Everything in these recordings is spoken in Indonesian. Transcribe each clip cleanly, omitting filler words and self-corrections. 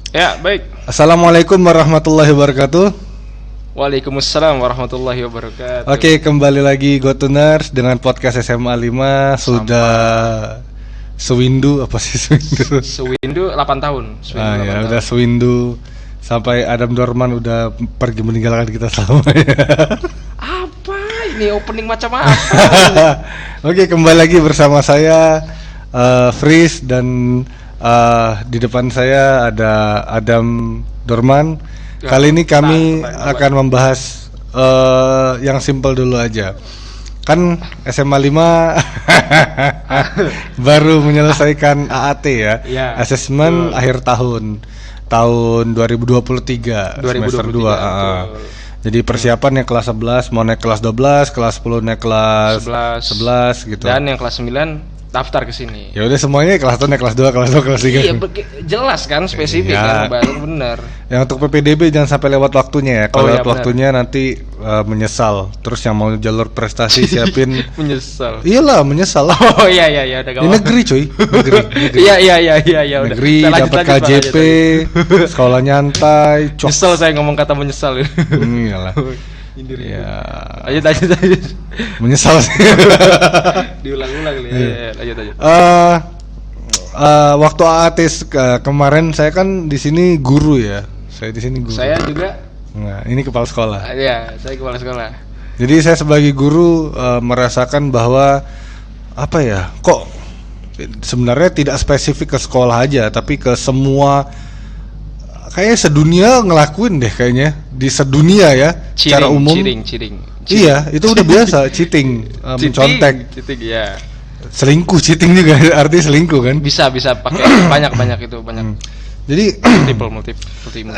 Ya, baik. Assalamualaikum warahmatullahi wabarakatuh. Waalaikumsalam warahmatullahi wabarakatuh. Oke, kembali lagi GoToNers dengan podcast SMA 5. Sudah sewindu apa sih sewindu? Sewindu 8 tahun. Ya, udah sewindu sampai Adam Dorman udah pergi meninggalkan kita selamanya. Apa ini opening macam apa? Oke, kembali lagi bersama saya Fris dan di depan saya ada Adam Dorman. Kali ini kami akan membahas yang simple dulu aja. Kan SMA 5 baru menyelesaikan AAT ya, Assessment akhir tahun 2023 semester 2. Jadi persiapan yang kelas 11 mau naik kelas 12, kelas 10 naik kelas 11 gitu. Dan yang kelas 9 daftar ke sini. Ya udah semuanya kelas 1 naik kelas 2, kelas 2 kelas 3. Iya, jelas kan, spesifik kan, benar. Yang untuk PPDB jangan sampai lewat waktunya ya. Kalau lewat waktunya nanti menyesal. Terus yang mau jalur prestasi siapin menyesal. Iyalah, menyesal. Oh iya udah gak. Di negeri cuy, negeri. Iya udah. Negeri dapat KJP, sekolah nyantai. Nyesel saya ngomong kata menyesal. Iyalah. Ya. Lanjut. Menyesal sih. Diulang-ulang nih. Lanjut. Waktu AAT kemarin saya kan di sini guru ya. Saya di sini guru. Saya juga. Nah, ini kepala sekolah. Iya, saya kepala sekolah. Jadi saya sebagai guru merasakan bahwa apa ya? Kok sebenarnya tidak spesifik ke sekolah aja, tapi ke semua. Kayaknya sedunia ngelakuin deh kayaknya di sedunia ya, secara umum. Cheating. Iya, itu udah biasa cheating, mencontek. Cheating ya. Selingkuh, cheating juga artinya selingkuh kan? Bisa pakai banyak itu banyak. Jadi multiple.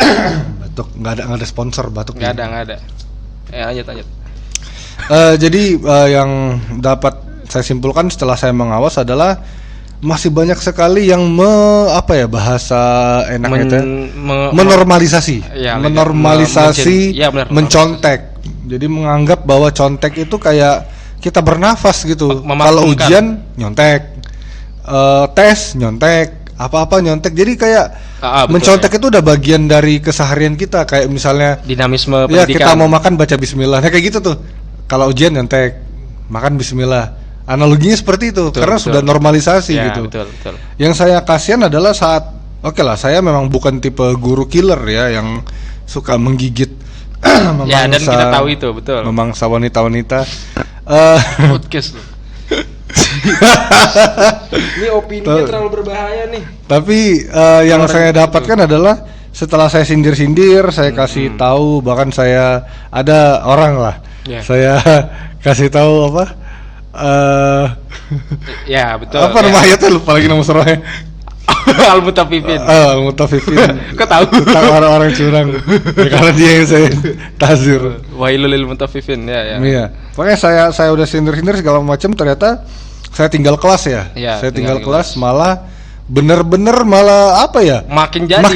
Batuk, nggak ada sponsor batuk. Nggak ada. Lanjut. Jadi yang dapat saya simpulkan setelah saya mengawas adalah masih banyak sekali yang bahasa enaknya menormalisasi, mencontek. Jadi menganggap bahwa contek itu kayak kita bernafas gitu. Kalau ujian nyontek, tes nyontek, apa-apa nyontek. Jadi kayak mencontek itu udah bagian dari keseharian kita. Kayak misalnya dinamisme pendidikan. Ya kita mau makan baca bismillah. Nah, kayak gitu tuh. Kalau ujian nyontek, makan bismillah. Analoginya seperti itu, karena sudah normalisasi ya, gitu. Betul. Yang saya kasihan adalah saat saya memang bukan tipe guru killer ya, yang suka menggigit ya, dan kita tahu itu, betul. Memangsa wanita-wanita. Podcast loh. Ini opininya terlalu berbahaya nih. Tapi yang saya dapatkan adalah setelah saya sindir-sindir, saya kasih tahu, bahkan saya ada orang lah, saya kasih tahu apa? Ya betul. Apa namanya tuh, lupa lagi nama surahnya. Al-Mutafifin. Al-Mutafifin. Kok tahu? Tentang orang-orang curang. Ya, karena dia yang saya tazir. Wailul lil mutaffifin ya. Iya. Pokoknya saya udah sindir-sindir segala macam, ternyata saya tinggal kelas ya. Saya tinggal kelas malah bener-bener apa ya? Makin jadi.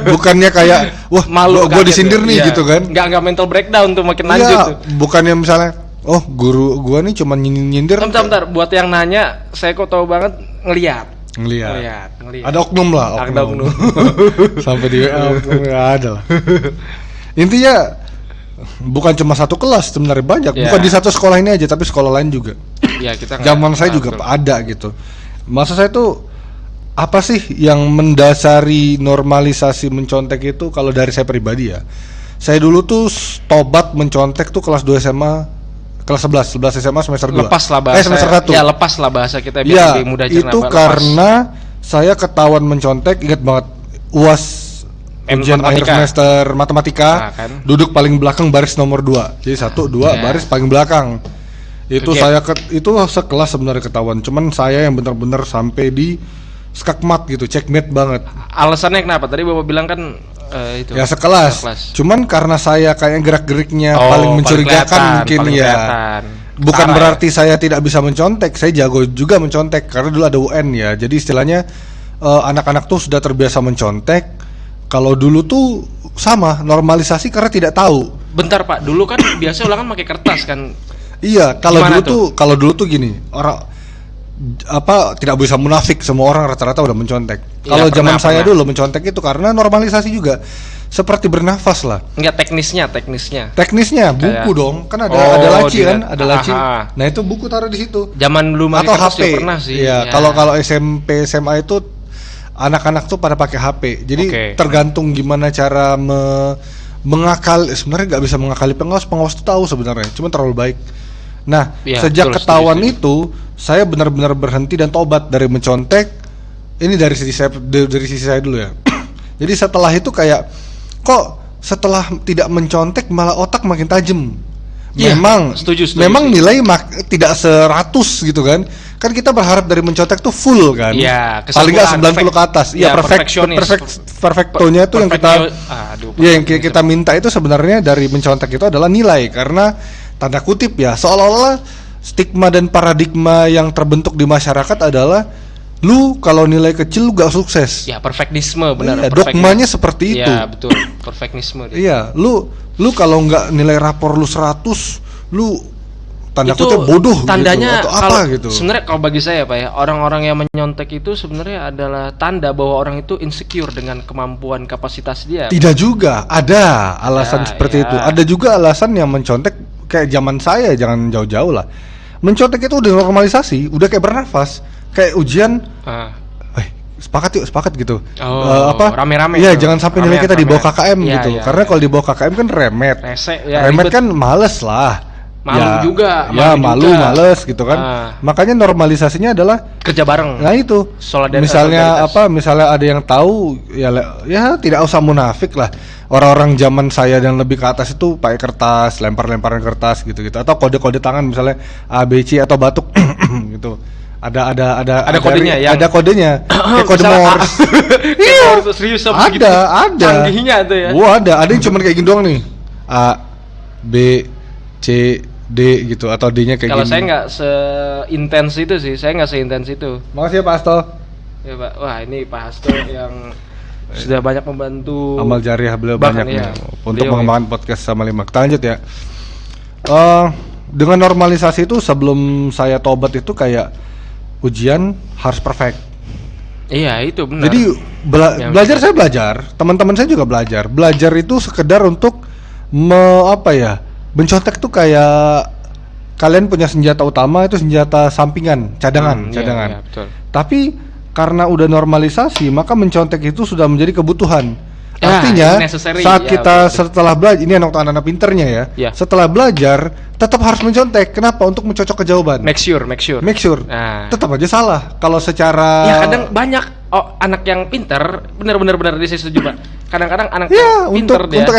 Bukannya kayak wah malu gua disindir nih gitu kan. Enggak mental breakdown tuh makin lanjut tuh. Bukannya misalnya oh guru gua nih cuma nyindir. Bentar. Buat yang nanya, saya kok tahu banget ngelihat. Ada oknum lah. Sampai di WA nggak ada lah. Intinya bukan cuma satu kelas, sebenarnya banyak. Bukan di satu sekolah ini aja, tapi sekolah lain juga. Ya, zaman saya juga ada gitu. Masa saya tuh apa sih yang mendasari normalisasi mencontek itu? Kalau dari saya pribadi ya, saya dulu tuh tobat mencontek tuh kelas 2 SMA. Kelas 11 SMA semester 2. Lepaslah bahasa. Semester 1. Ya, lepaslah bahasa kita biar lebih mudah cerna. Itu karena saya ketahuan mencontek, ingat banget UAS ujian akhir semester matematika. Duduk paling belakang baris nomor 2. Jadi 1, 2 baris paling belakang. Itu itu sekelas sebenarnya ketahuan. Cuman saya yang benar-benar sampai di skakmat gitu, checkmate banget. Alasannya kenapa? Tadi Bapak bilang kan itu. Ya sekelas. Cuman karena saya kayak gerak-geriknya paling mencurigakan mungkin ya. Bukan berarti saya tidak bisa mencontek, saya jago juga mencontek karena dulu ada UN ya. Jadi istilahnya anak-anak tuh sudah terbiasa mencontek. Kalau dulu tuh sama normalisasi karena tidak tahu. Bentar Pak, dulu kan biasa ulangan pakai kertas kan. Iya, kalau dulu tuh gini, orang tidak bisa munafik, semua orang rata-rata udah mencontek. Kalau zaman saya dulu mencontek itu karena normalisasi juga. Seperti bernafas lah. Enggak, teknisnya buku dong. Kan ada laci kan, ada laci. Nah, itu buku taruh di situ. Zaman belum atau HP. Pernah sih. Iya, kalau SMP, SMA itu anak-anak tuh pada pakai HP. Jadi tergantung gimana cara mengakali. Sebenarnya nggak bisa mengakali pengawas tuh tahu sebenarnya, cuma terlalu baik. Nah, sejak ketahuan itu, saya benar-benar berhenti dan tobat dari mencontek. Ini dari sisi saya dulu ya. Jadi setelah itu kayak kok setelah tidak mencontek malah otak makin tajam. Memang setuju. Memang nilai tidak 100 gitu kan. Kan kita berharap dari mencontek tuh full kan. Paling nggak 90 ke atas. Perfectonya itu yang kita minta itu sebenarnya dari mencontek itu adalah nilai, karena tanda kutip ya, seolah-olah stigma dan paradigma yang terbentuk di masyarakat adalah lu kalau nilai kecil lu gak sukses. Ya, perfeknisme benar. Iya, dogmanya seperti itu. Iya, betul. Perfeknisme. Iya, lu kalau nggak nilai rapor lu 100, lu tanda kutip bodoh tandanya gitu, atau apa gitu. Sebenarnya kalau bagi saya Pak ya, orang-orang yang menyontek itu sebenarnya adalah tanda bahwa orang itu insecure dengan kemampuan kapasitas dia. Tidak juga, ada alasan seperti itu. Ada juga alasan yang mencontek kayak zaman saya, jangan jauh-jauh lah. Mencontek itu udah normalisasi, udah kayak bernafas. Kayak ujian, sepakat gitu. Rame-rame. Iya, jangan sampai nilai kita di bawah KKM gitu. Karena kalau di bawah KKM kan remet. Remet kan males lah. Malu juga. Males gitu kan. Makanya normalisasinya adalah kerja bareng. Nah itu. Misalnya ada yang tahu ya tidak usah munafik lah. Orang-orang zaman saya dan lebih ke atas itu pakai kertas, lempar-lemparan kertas gitu-gitu, atau kode-kode tangan misalnya ABC atau batuk gitu. Ada kodenya ada kodenya. Kayak kode Morse. Iya, serius ada. Canggihnya tuh ya. Ada yang cuma kayak gini doang nih. A B C D gitu, atau D-nya kayak gini. Kalau saya nggak seintens itu. Makasih ya Pak Hasto. Ya Pak. Wah, ini Pak Hasto yang sudah banyak membantu amal jariah beliau banyak untuk mengembangkan podcast sama 5. Kita lanjut ya. Dengan normalisasi itu sebelum saya tobat itu kayak ujian harus perfect. Iya, itu benar. Jadi belajar saya belajar, teman-teman saya juga belajar. Belajar itu sekedar untuk mencontek tuh kayak kalian punya senjata utama, itu senjata sampingan, cadangan. Iya, betul. Tapi karena udah normalisasi, maka mencontek itu sudah menjadi kebutuhan. Artinya saat kita setelah belajar, ini anak-anak pinternya ya. Setelah belajar tetap harus mencontek. Kenapa? Untuk mencocok ke jawaban. Make sure. Tetap aja salah. Kalau secara kadang banyak anak yang pinter, benar dia setuju Pak. Kadang-kadang anak yang pinter untuk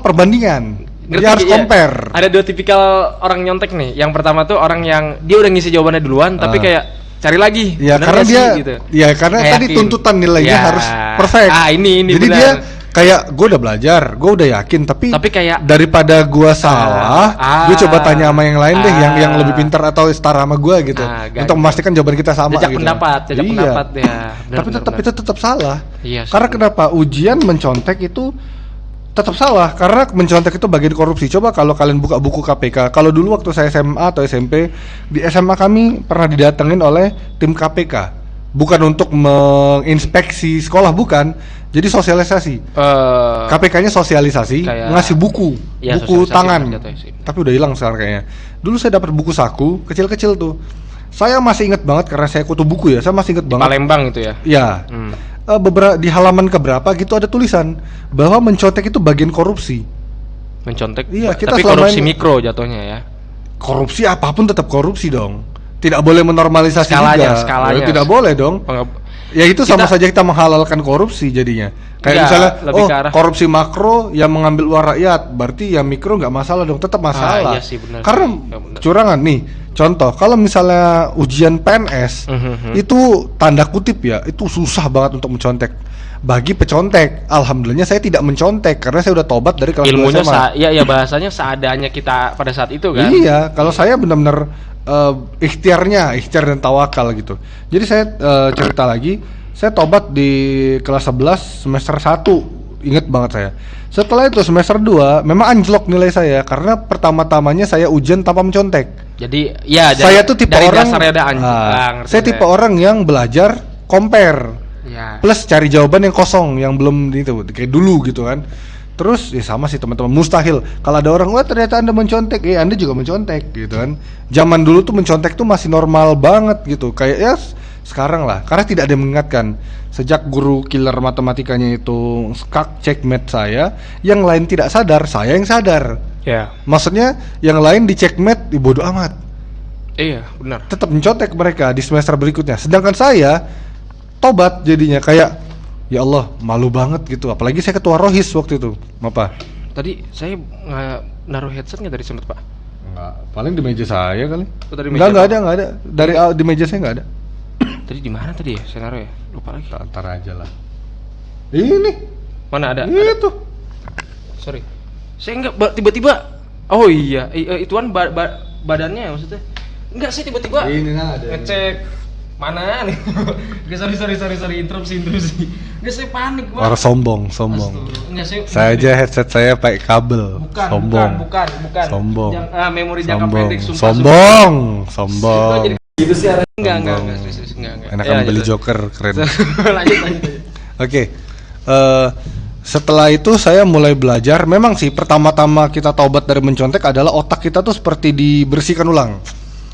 perbandingan. Dia harus compare. Ada 2 tipikal orang nyontek nih. Yang pertama tuh orang yang dia udah ngisi jawabannya duluan, tapi kayak cari lagi. Ya karena dia gitu. Ya karena tadi tuntutan nilainya harus perfect. Ini jadi benar. Dia kayak gue udah belajar, gue udah yakin, tapi kayak daripada gue salah, gue coba tanya sama yang lain deh, yang lebih pintar atau setara sama gue gitu, untuk memastikan jawaban kita sama. Jajak pendapat ya. Tapi itu tetap salah. Iya, karena kenapa? Ujian mencontek itu tetap salah, karena mencontek itu bagian korupsi. Coba kalau kalian buka buku KPK, kalau dulu waktu saya SMA atau SMP, di SMA kami pernah didatengin oleh tim KPK. Bukan untuk menginspeksi sekolah, bukan. Jadi sosialisasi. KPK-nya sosialisasi, ngasih buku tangan. Tapi udah hilang sekarang kayaknya. Dulu saya dapat buku saku kecil-kecil tuh. Saya masih ingat banget karena saya kutu buku ya. Saya masih ingat banget. Palembang itu ya. Ya. Beberapa di halaman keberapa gitu ada tulisan bahwa mencontek itu bagian korupsi. Mencontek. Iya, kita tapi korupsi mikro jatuhnya ya. Korupsi apapun tetap korupsi dong. Tidak boleh menormalisasi skalanya. Tidak boleh dong. Ya itu sama saja kita menghalalkan korupsi jadinya. Kayak misalnya korupsi makro yang mengambil uang rakyat, berarti yang mikro nggak masalah dong, tetap masalah. Iya sih, benar. Karena curangan nih. Contoh, kalau misalnya ujian PNS itu tanda kutip ya, itu susah banget untuk mencontek. Bagi pecontek, alhamdulillah saya tidak mencontek karena saya udah tobat dari kelas 2 SMA. Ilmunya bahasanya seadanya kita pada saat itu kan. Iya, kalau saya benar-benar ikhtiar dan tawakal gitu. Jadi saya cerita lagi, saya tobat di kelas 11 semester 1, inget banget saya. Setelah itu semester 2 memang anjlok nilai saya karena pertama-tamanya saya ujian tanpa mencontek. Jadi ya saya tuh tipe orang saya tipe saya. orang yang belajar compare. Ya. Plus cari jawaban yang kosong yang belum itu kayak dulu gitu kan. Terus ya sama sih teman-teman, mustahil kalau ada orang wah ternyata Anda mencontek, Anda juga mencontek gitu kan. Zaman dulu tuh mencontek tuh masih normal banget gitu. Kayak ya sekarang lah, karena tidak ada yang mengingatkan. Sejak guru killer matematikanya itu skak checkmate saya, yang lain tidak sadar, saya yang sadar. Ya. Maksudnya yang lain di checkmate, bodoh amat. Iya, benar. Tetap mencontek mereka di semester berikutnya. Sedangkan saya tobat jadinya kayak ya Allah, malu banget gitu. Apalagi saya ketua rohis waktu itu. Apa? Tadi saya nggak naruh headset nggak dari sempat Pak? Enggak, paling di meja saya kali. Oh, dari meja enggak ada. Dari di meja saya enggak ada. Tadi di mana tadi ya? Saya naruh ya? Lupa lagi. Ntar aja lah. Ini. Mana ada? Itu. Sorry. Saya enggak tiba-tiba. Oh iya, ituan badannya maksudnya. Enggak, saya tiba-tiba ini ada. Ngecek mana nih? sorry, interupsi. Enggak, saya panik banget. Orang sombong. Enggak, saya aja headset saya pakai kabel. Bukan. Sombong. Memori jangka pendek Sombong. Gitu sih enggak. Enakan beli Joker keren. lanjut. Oke. Setelah itu saya mulai belajar. Memang sih pertama-tama kita taubat dari mencontek adalah otak kita tuh seperti dibersihkan ulang.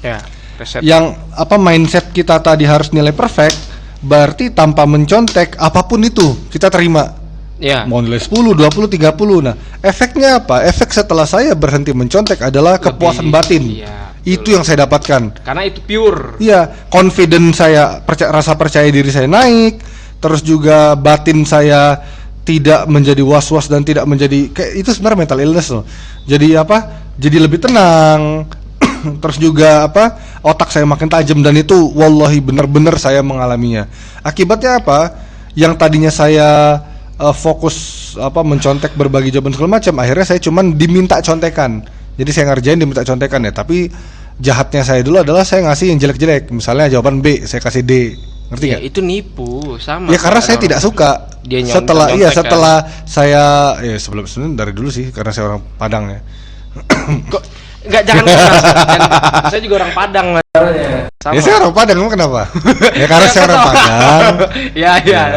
Ya, reset. Yang mindset kita tadi harus nilai perfect, berarti tanpa mencontek apapun itu kita terima. Ya. Mau nilai 10, 20, 30. Nah, efeknya apa? Efek setelah saya berhenti mencontek adalah kepuasan batin. Iya, itu yang saya dapatkan. Karena itu pure. Iya, confidence saya, rasa percaya diri saya naik. Terus juga batin saya tidak menjadi was-was dan tidak menjadi kayak itu sebenarnya mental illness loh. Jadi apa? Jadi lebih tenang. Terus juga apa? Otak saya makin tajam dan itu wallahi benar-benar saya mengalaminya. Akibatnya apa? Yang tadinya saya fokus mencontek berbagi jawaban segala macam, akhirnya saya cuman diminta contekan. Jadi saya ngerjain diminta contekan ya, tapi jahatnya saya dulu adalah saya ngasih yang jelek-jelek. Misalnya jawaban B, saya kasih D. Ngerti nggak? Ya, itu nipu sama. Ya karena saya tidak suka. Setelah saya sebelumnya dari dulu sih karena saya orang Padang ya. Kok enggak jangan saya juga orang Padang sebenarnya. Ya saya orang Padang, emang kenapa? Ya karena saya orang Padang. Ya.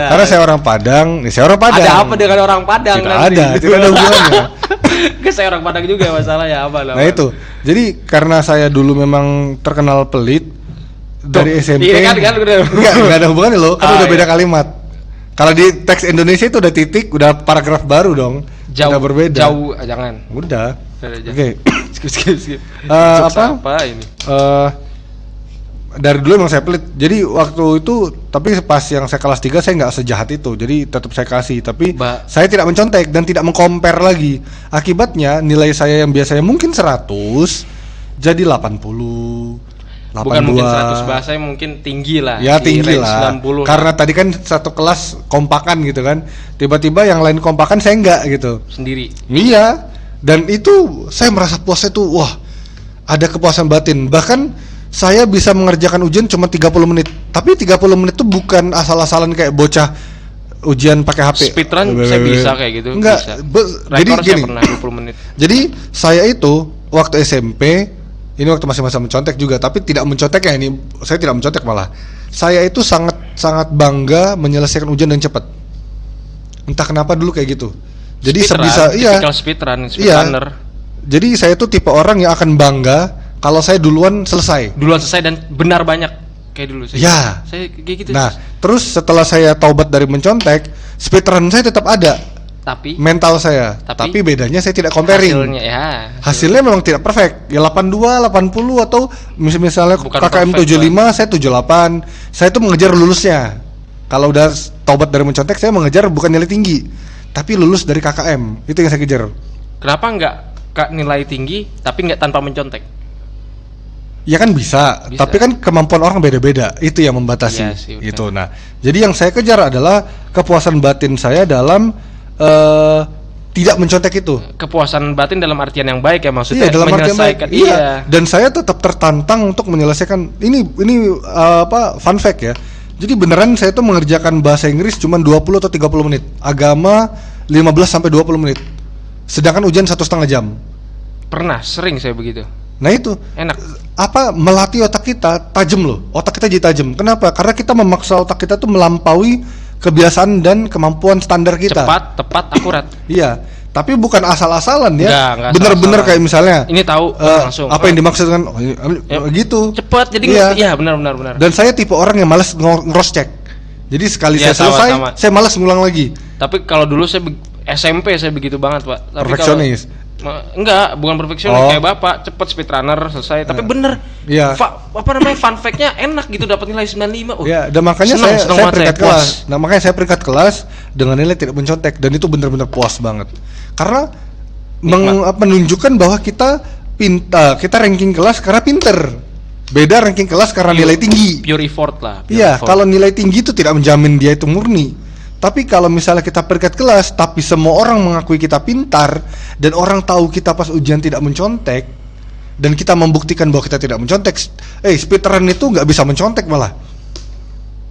Karena saya orang Padang, saya orang Padang. Ada apa dengan orang Padang? Tidak ada hubungannya. Saya orang Padang juga masalah ya apa lah. Nah itu. Jadi karena saya dulu memang terkenal pelit dari SMP. Iya kan enggak ada hubungannya loh, kan udah beda kalimat. Kalau di teks Indonesia itu udah titik, udah paragraf baru dong. Udah berbeda. Jauh, jangan. Udah. Oke. Skip. Apa ini? Dari dulu emang saya pelit. Jadi waktu itu, tapi pas yang saya kelas 3 saya nggak sejahat itu. Jadi tetap saya kasih, tapi saya tidak mencontek dan tidak mengcompare lagi. Akibatnya nilai saya yang biasanya mungkin 100 jadi 80. 82. Bukan mungkin 100 bahasanya mungkin tinggi lah. Ya tinggi lah. 90 karena tadi kan satu kelas kompakan gitu kan. Tiba-tiba yang lain kompakan saya enggak gitu. Sendiri. Iya. Dan itu saya merasa puasnya tuh wah, ada kepuasan batin. Bahkan saya bisa mengerjakan ujian cuma 30 menit. Tapi 30 menit itu bukan asal-asalan kayak bocah ujian pakai HP. Speedrun saya bisa kayak gitu. Enggak. Jadi gini. Saya pernah 20 menit. Jadi saya itu waktu SMP ini waktu masih masa mencontek juga, tapi tidak mencontek ya ini. Saya tidak mencontek malah. Saya itu sangat bangga menyelesaikan ujian dengan cepat. Entah kenapa dulu kayak gitu. Jadi sebisa speedrunner. Jadi saya itu tipe orang yang akan bangga kalau saya duluan selesai dan benar banyak kayak dulu saya. Ya. Saya kayak gitu. Nah, terus setelah saya taubat dari mencontek, speedrun saya tetap ada. Tapi mental saya. Tapi bedanya saya tidak comparing. Hasilnya memang tidak perfect. Ya 82, 80 atau misalnya bukan KKM 75, saya 78. Saya itu mengejar lulusnya. Kalau udah taubat dari mencontek, saya mengejar bukan nilai tinggi, tapi lulus dari KKM. Itu yang saya kejar. Kenapa enggak nilai tinggi tapi enggak tanpa mencontek? Ya kan bisa, tapi kan kemampuan orang beda-beda. Itu yang membatasi. Ya sih, itu. Nah, jadi yang saya kejar adalah kepuasan batin saya dalam tidak mencontek itu. Kepuasan batin dalam artian yang baik ya maksudnya. Iya, dalam menyelesaikan. Iya. Dan saya tetap tertantang untuk menyelesaikan ini fun fact ya. Jadi beneran saya tuh mengerjakan bahasa Inggris cuma 20 atau 30 menit. Agama 15 sampai 20 menit. Sedangkan ujian 1,5 jam. Pernah, sering saya begitu. Nah itu enak. Apa melatih otak kita tajam loh. Otak kita jadi tajam. Kenapa? Karena kita memaksa otak kita tuh melampaui kebiasaan dan kemampuan standar kita. Cepat, tepat, akurat. Iya. Tapi bukan asal-asalan ya. Enggak bener-bener kayak misalnya ini tahu langsung. Apa yang dimaksud kan gitu. Cepat jadi iya benar. Dan saya tipe orang yang malas cross check. Jadi sekali saya selesai, saya malas ngulang lagi. Tapi kalau dulu saya SMP saya begitu banget, Pak. Tapi perfeksionis. Enggak, bukan perfeksionis kayak Bapak, cepet speedrunner selesai. Tapi bener. Iya. Apa namanya fun fact-nya enak gitu dapat nilai 95. Iya, dan makanya saya peringkat kelas. Nah, makanya saya peringkat kelas dengan nilai tidak mencontek dan itu benar-benar puas banget. Karena menunjukkan bahwa kita ranking kelas karena pinter. Beda ranking kelas karena nilai tinggi. Pure effort lah. Iya, kalau nilai tinggi itu tidak menjamin dia itu murni. Tapi kalau misalnya kita peringkat kelas, tapi semua orang mengakui kita pintar dan orang tahu kita pas ujian tidak mencontek dan kita membuktikan bahwa kita tidak mencontek, speedrun itu nggak bisa mencontek malah.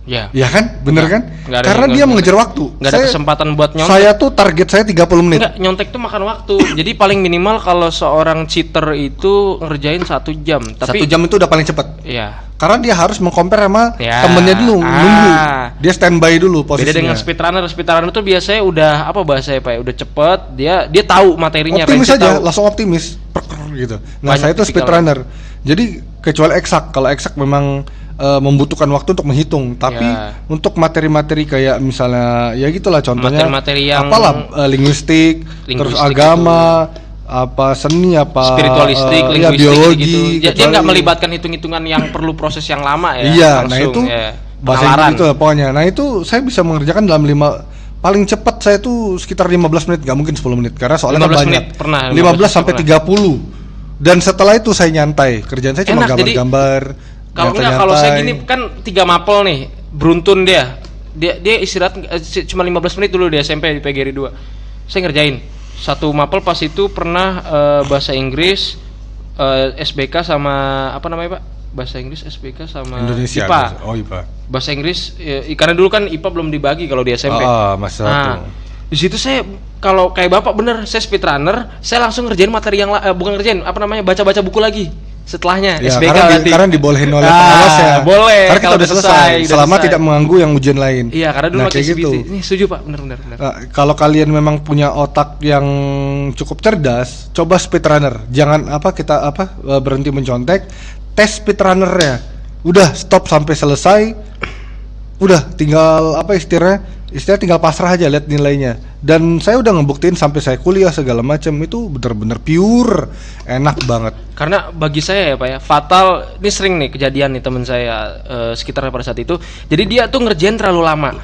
Ya kan, bener kan? Karena dia mengejar waktu. Nggak ada kesempatan buat nyontek. Saya tuh target saya 30 menit. Enggak, nyontek tuh makan waktu. Jadi paling minimal kalau seorang cheater itu ngerjain 1 jam. Tapi 1 jam itu udah paling cepat. Iya. Karena dia harus meng-compare sama temennya dulu, nunggu. Dia standby dulu posisinya. Beda dengan speedrunner tuh biasanya udah apa bahasanya Pak? Udah cepet, dia tahu materinya. Optimis aja, langsung optimis. Gitu. Nah, saya itu speedrunner. Jadi kecuali eksak, kalau eksak memang membutuhkan waktu untuk menghitung, tapi untuk materi-materi kayak misalnya ya gitulah contohnya materi-materi yang linguistik, terus agama, apa seni, apa spiritualistik, linguistik, biologi gitu. Dia nggak melibatkan hitung-hitungan yang perlu proses yang lama ya. Iya, langsung, nah itu bahasa gitu lah pokoknya. Nah itu saya bisa mengerjakan dalam paling cepat saya tuh sekitar 15 menit, nggak mungkin 10 menit karena soalnya kan banyak. 15 sampai 30. Dan setelah itu saya nyantai, kerjaan saya cuma gambar-gambar. Kalau saya gini kan 3 mapel nih, beruntun dia istirahat cuma 15 menit dulu di SMP di PGRI 2. Saya ngerjain 1 mapel pas itu pernah bahasa Inggris, SBK sama apa namanya Pak? Bahasa Inggris, SBK sama Indonesia, IPA. IPA. Bahasa Inggris karena dulu kan IPA belum dibagi kalau di SMP. Di situ saya kalau kayak Bapak bener, saya speedrunner, saya langsung ngerjain materi yang bukan ngerjain, baca-baca buku lagi. Setelahnya ya, SBK karena dibolehin oleh pengawas ya. Boleh. Karena kita udah selesai selama tidak mengganggu yang ujian lain. Iya, karena dulu kayak gitu. Ini setuju Pak, benar. Kalau kalian memang punya otak yang cukup cerdas, coba speedrunner. Jangan berhenti mencontek, tes speedrunnernya. Udah stop sampai selesai. Udah tinggal istilahnya tinggal pasrah aja lihat nilainya. Dan saya udah ngebuktiin sampai saya kuliah segala macam itu bener-bener pure, enak banget. Karena bagi saya ya Pak ya, fatal ini sering nih kejadian nih teman saya sekitar pada saat itu. Jadi dia tuh ngerjain terlalu lama.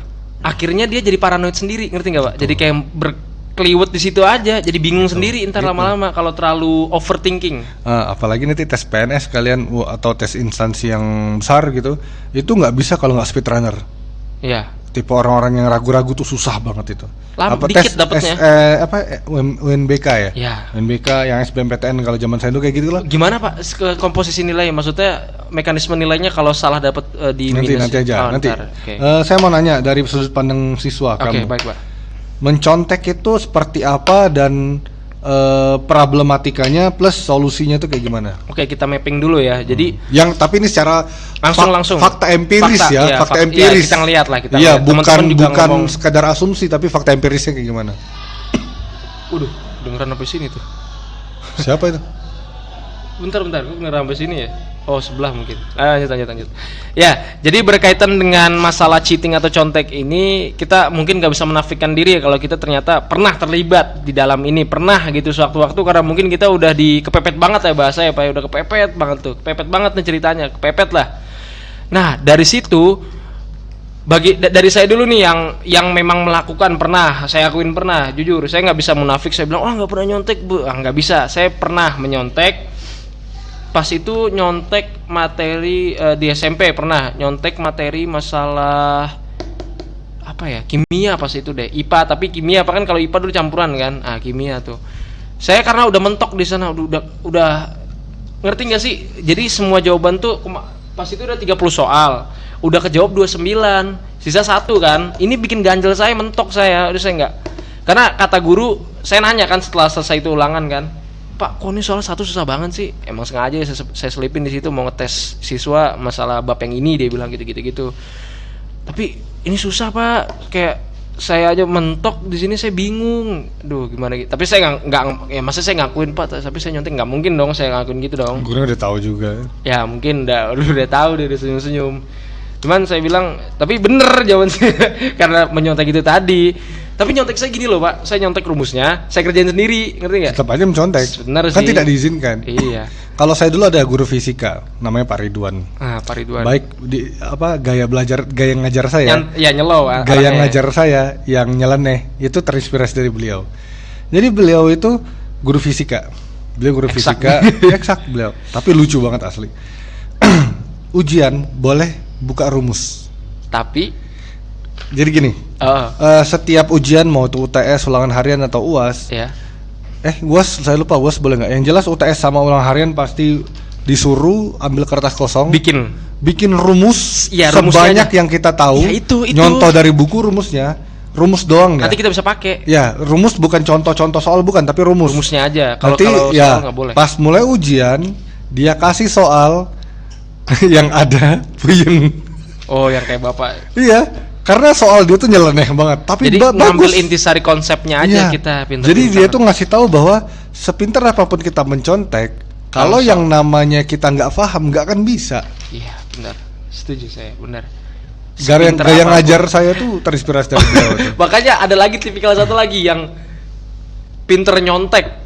Akhirnya dia jadi paranoid sendiri, ngerti nggak Pak? Jadi kayak berkeliwet di situ aja, jadi bingung sendiri entar lama-lama kalau terlalu overthinking. Apalagi nanti tes PNS kalian atau tes instansi yang besar gitu, itu nggak bisa kalau nggak speedrunner. Iya. Tipe orang-orang yang ragu-ragu tuh susah banget itu. Dikit dapetnya. UNBK ya? Iya. UNBK yang SBMPTN kalau zaman saya itu kayak gitu lah. Gimana Pak komposisi nilai? Maksudnya mekanisme nilainya kalau salah dapat di nanti minus. Nanti aja. Nanti. Okay. Saya mau nanya dari sudut pandang siswa kamu. Oke, baik Pak. Mencontek itu seperti apa dan problematikanya plus solusinya tuh kayak gimana? Oke, kita mapping dulu ya. Jadi tapi ini secara langsung fakta empiris fakta empiris. Kita ngeliat lah kita. Iya, bukan sekadar asumsi tapi fakta empirisnya kayak gimana? Dengeran sampai sini tuh. Siapa itu? Bentar, gue dengeran sampai sini ya. Oh, sebelah mungkin. Lanjut. Ya, jadi berkaitan dengan masalah cheating atau contek ini, kita mungkin nggak bisa menafikan diri ya kalau kita ternyata pernah terlibat di dalam ini, pernah gitu sewaktu-waktu karena mungkin kita udah kepepet banget ya bahasa ya Pak, udah kepepet banget nih ceritanya, kepepet lah. Nah, dari situ dari saya dulu nih yang memang melakukan saya akuin pernah, jujur saya nggak bisa munafik, saya bilang nggak pernah nyontek Bu, nggak bisa, saya pernah menyontek. Pas itu nyontek materi di SMP pernah nyontek materi masalah kimia pas itu deh, IPA tapi kimia apa kan kalau IPA dulu campuran kan, kimia tuh. Saya karena udah mentok di sana udah ngerti nggak sih? Jadi semua jawaban tuh pas itu udah 30 soal, udah kejawab 29, sisa 1 kan. Ini bikin ganjel mentok saya, udah saya nggak. Karena kata guru, saya nanya kan setelah selesai itu ulangan kan. Pak, kok ini soal 1 susah banget sih? Emang sengaja saya selipin di situ mau ngetes siswa masalah bab yang ini, dia bilang gitu. Tapi ini susah Pak, kayak saya aja mentok di sini saya bingung. Duh gimana gitu. Tapi saya nggak ya masa saya ngakuin Pak, tapi saya nyontek nggak mungkin dong saya ngakuin gitu dong. Gue udah tahu juga. Ya mungkin udah tahu dia udah senyum-senyum. Cuman saya bilang, tapi bener jawaban saya karena menyontek itu tadi. Tapi nyontek saya gini loh Pak, saya nyontek rumusnya, saya kerjain sendiri, ngerti nggak? Tetap aja mencontek. Bener kan sih. Tidak diizinkan. Iya. Kalau saya dulu ada guru fisika, namanya Pak Ridwan. Pak Ridwan. Baik di gaya ngajar saya. Nyelow. Gaya ngajar saya yang nyeleneh itu terinspirasi dari beliau. Jadi beliau itu guru fisika. Beliau guru fisika, eksak beliau. Tapi lucu banget asli. Ujian boleh buka rumus. Tapi jadi gini, setiap ujian mau itu UTS, ulangan harian atau UAS, UAS saya lupa UAS boleh nggak? Yang jelas UTS sama ulangan harian pasti disuruh ambil kertas kosong, bikin rumus sebanyak yang kita tahu, itu. Nyontoh dari buku rumusnya, rumus doang ya. Nanti kita bisa pakai. Ya, rumus bukan contoh-contoh soal bukan, tapi rumusnya aja. Kalau soal nggak boleh. Pas mulai ujian dia kasih soal yang ada puyeng. Oh, yang kayak bapak. Iya. Karena soal dia tuh nyeleneh banget, tapi jadi ngambil intisari konsepnya aja kita pintar. Jadi dia tuh ngasih tahu bahwa sepintar apapun kita mencontek, kalau yang namanya kita nggak paham nggak akan bisa. Iya benar, setuju saya benar. Gaya ngajar saya tuh terinspirasi dari beliau. Makanya ada lagi tipikal satu lagi yang pinter nyontek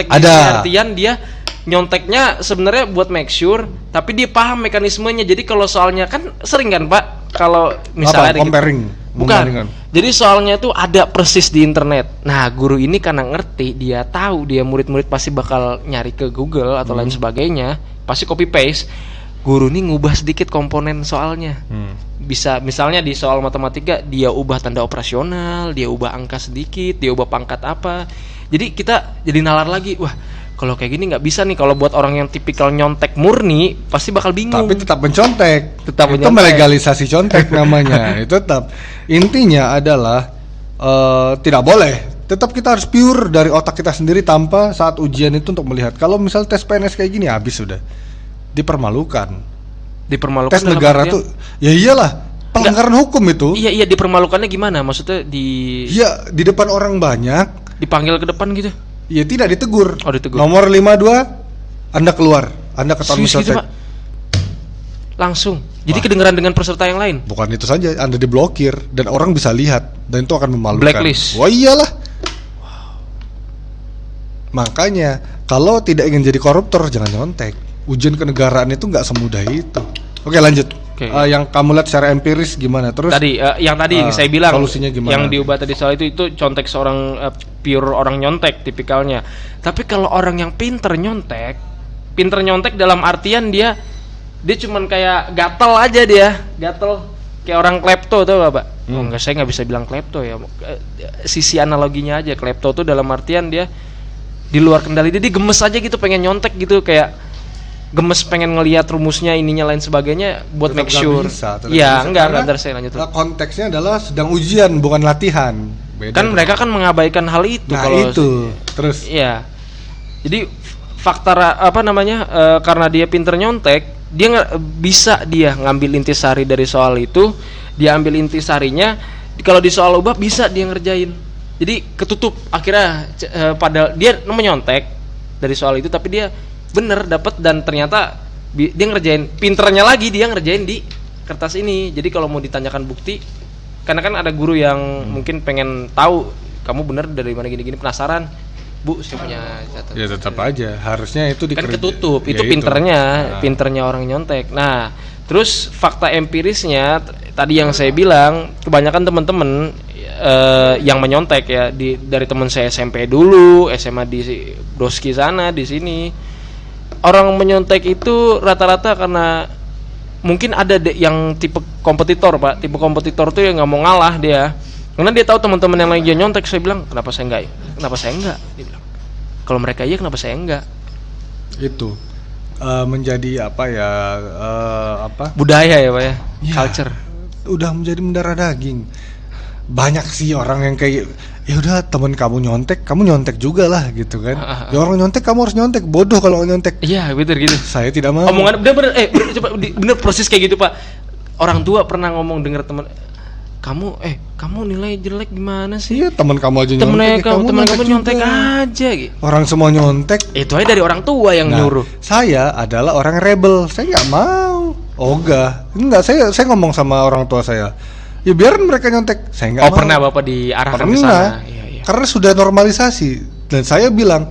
ada. artian dia nyonteknya sebenarnya buat make sure, tapi dia paham mekanismenya. Jadi kalau soalnya kan sering kan Pak, kalau misalnya comparing, bukan. Jadi soalnya tuh ada persis di internet. Nah guru ini karena ngerti, dia tahu dia murid-murid pasti bakal nyari ke Google atau lain sebagainya, pasti copy paste. Guru ini ngubah sedikit komponen soalnya. Bisa misalnya di soal matematika dia ubah tanda operasional, dia ubah angka sedikit, dia ubah pangkat apa. Jadi kita jadi nalar lagi, wah kalau kayak gini nggak bisa nih. Kalau buat orang yang tipikal nyontek murni pasti bakal bingung. Tapi tetap mencontek. Itu melegalisasi contek namanya. Itu tetap intinya adalah tidak boleh. Tetap kita harus pure dari otak kita sendiri tanpa saat ujian itu untuk melihat. Kalau misal tes PNS kayak gini habis sudah. Dipermalukan tes negara tuh ya iyalah pelanggaran hukum itu. Iya dipermalukannya gimana? Maksudnya di depan orang banyak dipanggil ke depan gitu. Iya tidak ditegur. Oh ditegur. Nomor 52 Anda keluar. Anda ketahuan mencontek. Gitu, langsung. Jadi kedengeran dengan peserta yang lain. Bukan itu saja, Anda diblokir dan orang bisa lihat dan itu akan memalukan. Blacklist. Wah iyalah. Wow. Makanya kalau tidak ingin jadi koruptor jangan nyontek. Ujian kenegaraan itu nggak semudah itu. Oke lanjut. Yang kamu lihat secara empiris gimana? Terus yang saya bilang solusinya gimana? Yang diubah tadi soal itu contek seorang pure orang nyontek tipikalnya. Tapi kalau orang yang pinter nyontek dalam artian dia cuman kayak gatel aja gatel kayak orang klepto tuh Bapak. Oh enggak, saya nggak bisa bilang klepto ya. Sisi analoginya aja, klepto tuh dalam artian dia di luar kendali, dia gemes aja gitu pengen nyontek gitu, kayak gemes pengen ngelihat rumusnya ininya lain sebagainya buat make sure. Iya, enggak saya lanjut. Konteksnya adalah sedang ujian bukan latihan. Beda kan mereka kan mengabaikan hal itu. Nah, kalau itu. Terus iya. Jadi faktor karena dia pinter nyontek, dia bisa dia ngambil intisari dari soal itu, dia ambil intisarinya, kalau di soal ubah bisa dia ngerjain. Jadi ketutup akhirnya padahal dia menyontek dari soal itu tapi dia bener dapat dan ternyata dia ngerjain, pinternya lagi dia ngerjain di kertas ini. Jadi kalau mau ditanyakan bukti, karena kan ada guru yang mungkin pengen tahu kamu bener dari mana gini-gini, penasaran, Bu saya punya catatan. Ya tetap aja harusnya itu kan ketutup itu ya pinternya orang nyontek. Nah terus fakta empirisnya tadi yang saya bilang, kebanyakan teman-teman yang menyontek ya dari teman saya SMP dulu, SMA di Broski sana, di sini orang menyontek itu rata-rata karena mungkin ada yang tipe kompetitor Pak. Tipe kompetitor tuh yang nggak mau ngalah dia, karena dia tahu teman-teman yang lagi nyontek. Saya bilang kenapa saya enggak dia bilang kalau mereka iya kenapa saya enggak. Itu menjadi budaya ya Pak ya, culture udah menjadi mendarah daging. banyak sih orang yang kayak ya udah temen kamu nyontek juga lah gitu kan. Ya orang nyontek kamu harus nyontek, bodoh kalau nyontek. Iya betul gitu. Saya tidak mau. Omongan bener proses kayak gitu Pak. Orang tua pernah ngomong denger teman, kamu nilai jelek gimana sih? Iya teman kamu aja nyontek. Teman kamu nyontek aja gitu. Orang semua nyontek. Itu aja dari orang tua yang nyuruh. Saya adalah orang rebel, saya nggak mau. Ogah, enggak, saya ngomong sama orang tua saya. Ya biarin mereka nyontek, saya nggak mau. Pernah Bapak diarahkan ke sana? Iya. Karena sudah normalisasi. Dan saya bilang,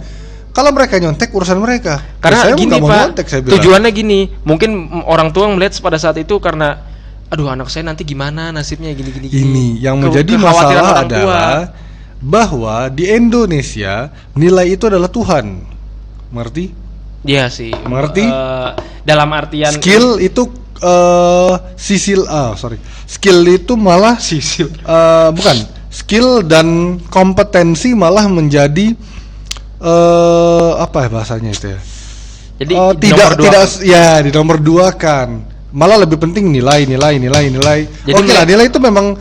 kalau mereka nyontek urusan mereka. Karena saya gini Pak, nyontek, saya bilang. Tujuannya gini, mungkin orang tua melihat pada saat itu karena, aduh anak saya nanti gimana nasibnya gini. Ini yang menjadi masalah adalah bahwa di Indonesia nilai itu adalah Tuhan, mengerti? Iya sih. Mengerti? Dalam artian skill itu skill itu malah bukan skill dan kompetensi malah menjadi apa ya bahasanya itu ya, jadi tidak ya di nomor 2 kan, malah lebih penting nilai. Jadi oke lah, nilai itu memang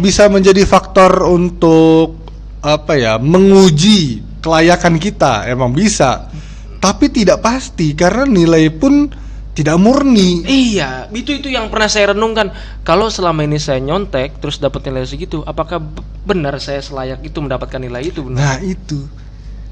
bisa menjadi faktor untuk apa ya, menguji kelayakan kita, emang bisa, tapi tidak pasti karena nilai pun tidak murni. Iya, itu yang pernah saya renungkan. Kalau selama ini saya nyontek terus dapat nilai segitu, apakah benar saya selayak itu mendapatkan nilai itu? Benar? Nah itu.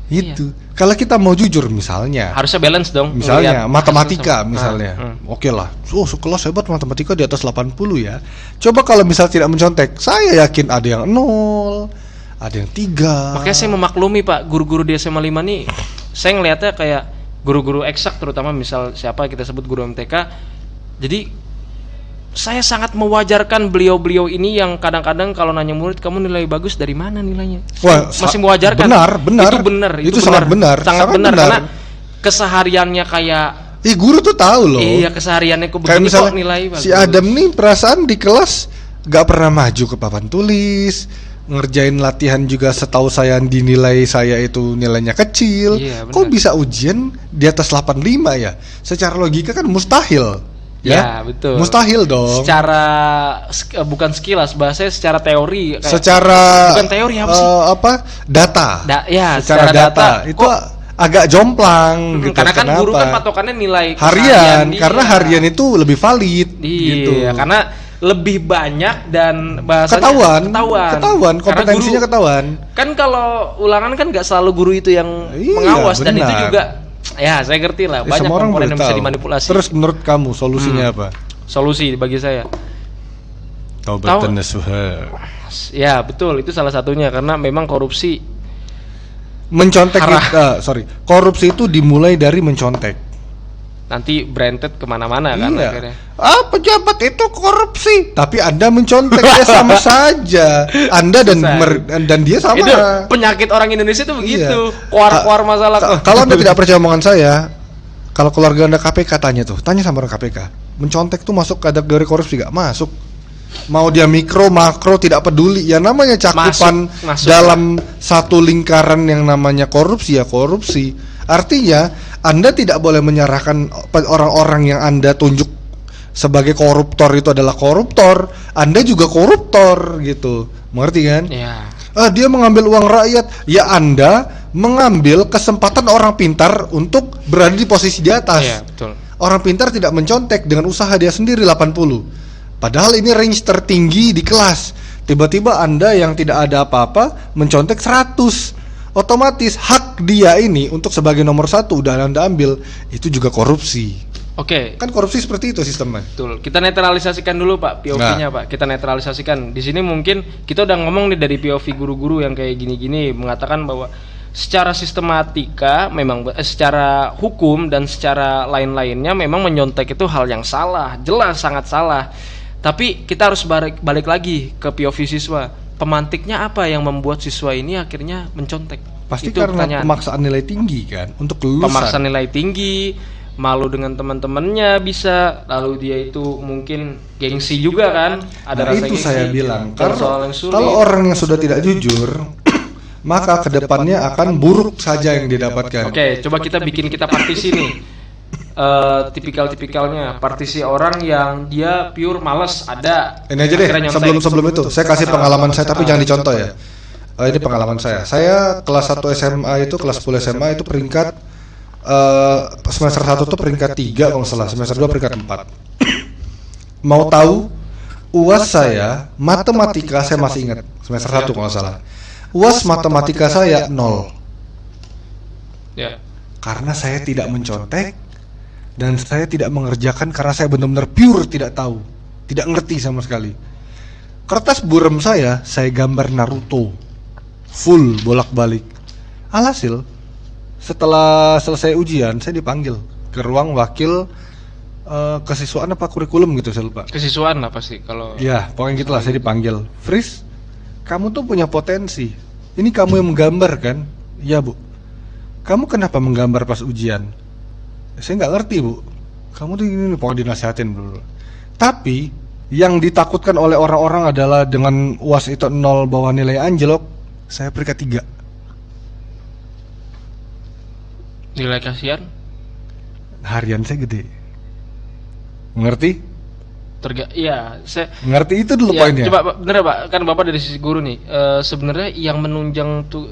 Iya. Kalau kita mau jujur misalnya, harusnya balance dong. Misalnya matematika misalnya. Oke lah. Sekelas hebat matematika di atas 80 ya. Coba kalau misal tidak mencontek, saya yakin ada yang 0, ada yang 3. Makanya saya memaklumi Pak, guru-guru di SMA 5 nih, saya ngelihatnya kayak guru-guru eksak, terutama misal siapa kita sebut guru MTK. Jadi saya sangat mewajarkan beliau-beliau ini yang kadang-kadang kalau nanya murid, kamu nilai bagus dari mana nilainya? Wah, masih mewajarkan. Benar. Itu sangat benar. Sangat benar karena kesehariannya kayak guru tuh tahu loh. Iya, kesehariannya kok begini kok nilai bagus. Si Adam nih perasaan di kelas gak pernah maju ke papan tulis, ngerjain latihan juga setahu saya dinilai saya itu nilainya kecil. Iya, kok bisa ujian di atas 85 ya? Secara logika kan mustahil. Ya, betul. Mustahil dong. Secara bukan sekilas, bahasanya secara teori. Bukan teori apa sih? Data. Secara data itu agak jomplang gitu. Karena kan guru kan patokannya nilai harian, karena harian itu lebih valid. Iya, gitu. Karena lebih banyak dan bahasanya ketahuan, kompetensinya ketahuan. Kan kalau ulangan kan nggak selalu guru itu yang mengawas, benar. Dan itu juga ya saya ngerti lah, banyak komponen yang bisa dimanipulasi. Terus menurut kamu solusinya apa? Solusi bagi saya taubatan nasuha. Ya betul, itu salah satunya karena memang korupsi mencontek korupsi itu dimulai dari mencontek. Nanti branded kemana-mana kan akhirnya. Pejabat itu korupsi, tapi Anda mencontek ya sama saja. Anda dan dia sama. Itu penyakit orang Indonesia itu begitu. Kuar masalah. Kalau Anda tidak percaya omongan saya, kalau keluarga Anda KPK tanya sama orang KPK. Mencontek itu masuk kategori korupsi gak? Masuk. Mau dia mikro, makro tidak peduli. Ya namanya cakupan masuk dalam satu lingkaran yang namanya korupsi ya korupsi. Artinya Anda tidak boleh menyerahkan orang-orang yang Anda tunjuk sebagai koruptor itu adalah koruptor. Anda juga koruptor gitu. Mengerti kan? Iya. Dia mengambil uang rakyat. Ya Anda mengambil kesempatan orang pintar untuk berada di posisi di atas. Iya, betul. Orang pintar tidak mencontek dengan usaha dia sendiri 80. Padahal ini range tertinggi di kelas. Tiba-tiba Anda yang tidak ada apa-apa mencontek 100. Otomatis hak dia ini untuk sebagai nomor 1 udah Anda ambil, itu juga korupsi. Oke. Kan korupsi seperti itu sistemnya. Betul. Kita netralisasikan dulu Pak POV-nya Pak. Kita netralisasikan. Di sini mungkin kita udah ngomong nih dari POV guru-guru yang kayak gini-gini mengatakan bahwa secara sistematika memang secara hukum dan secara lain-lainnya memang menyontek itu hal yang salah, jelas sangat salah. Tapi kita harus balik lagi ke POV siswa. Pemantiknya apa yang membuat siswa ini akhirnya mencontek? Pasti itu karena pertanyaan. Pemaksaan nilai tinggi kan untuk kelulusan. Pemaksaan nilai tinggi, malu dengan teman-temannya bisa, lalu dia itu mungkin gengsi juga kan? Ada rasa itu gengsi. Saya bilang kalau orang yang sudah tidak jujur, maka kedepannya akan buruk saja yang didapatkan. Oke, coba kita bikin partisi nih. tipikal-tipikalnya. Partisi orang yang dia pure malas ada. Ini aja deh, sebelum itu saya kasih pengalaman saya tapi jangan dicontoh ya. Ini pengalaman saya. Saya kelas 1 SMA itu, kelas 10 SMA itu peringkat semester 1 tuh peringkat 3 kalau nggak salah, semester 2 peringkat 4. Mau tahu UAS saya matematika saya masih ingat semester 1 kalau nggak salah. UAS matematika saya 0. Ya. Karena saya tidak mencontek dan saya tidak mengerjakan karena saya benar-benar pure tidak tahu, tidak ngerti sama sekali. Kertas buram saya gambar Naruto full bolak-balik. Alhasil setelah selesai ujian saya dipanggil ke ruang wakil kesiswaan apa kurikulum gitu, saya lupa. Kesiswaan apa sih kalau? Ya pokoknya gitulah, saya dipanggil. Fris, kamu tuh punya potensi. Ini kamu yang menggambar kan? Iya bu. Kamu kenapa menggambar pas ujian? Saya nggak ngerti bu. Kamu tuh ini pokoknya dinasihatin dulu. Tapi yang ditakutkan oleh orang-orang adalah dengan UAS itu 0 bawah nilai anjlok, saya peringkat 3. Nilai kasihan? Harian saya gede. Mengerti? Iya, saya ngerti itu dulu ya, poinnya. Coba bener Pak, kan Bapak dari sisi guru nih. Sebenarnya yang menunjang tuh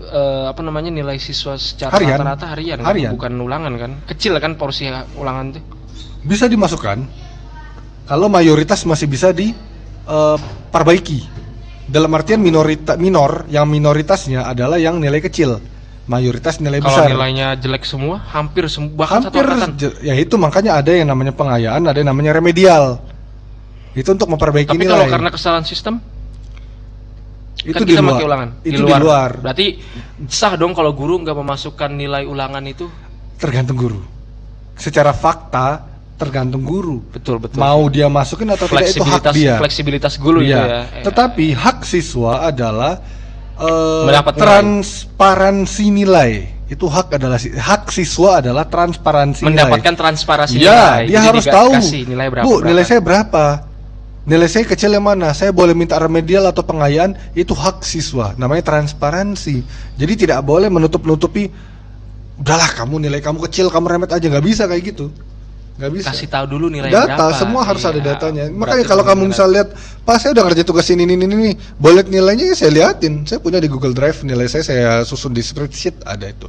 nilai siswa secara rata-rata harian. Kan? Bukan ulangan kan? Kecil kan porsi ulangan tuh. Bisa dimasukkan. Kalau mayoritas masih bisa diperbaiki. Dalam artian minoritasnya adalah yang nilai kecil. Mayoritas nilai besar. Kalau nilainya jelek semua, hampir bahkan satu angkatan. Ya itu makanya ada yang namanya pengayaan, ada yang namanya remedial. Itu untuk memperbaiki nilai. Tapi kalau karena kesalahan sistem, itu kan di kita luar. pakai ulangan. Itu di luar. Berarti sah dong kalau guru nggak memasukkan nilai ulangan itu? Tergantung guru. Secara fakta tergantung guru. Betul. Mau dia masukin atau tidak itu hak dia. Fleksibilitas guru ya. Tetapi hak siswa adalah transparansi nilai. Itu hak siswa adalah transparansi mendapatkan nilai. Transparansi nilai. Dia jadi harus tahu. Nilai berapa, Bu, nilai saya berapa? Nilai saya kecil yang mana? Saya boleh minta remedial atau pengayaan? Itu hak siswa. Namanya transparansi. Jadi tidak boleh menutup-nutupi. Udahlah kamu nilai kamu kecil, kamu remet aja. Nggak bisa kayak gitu. Nggak bisa. Kasih tahu dulu nilai data, berapa. Semua harus ada datanya. Makanya kalau kamu misal lihat, Pak saya udah ngerjain tugas ini, boleh nilainya saya liatin. Saya punya di Google Drive nilai saya susun di spreadsheet, ada itu.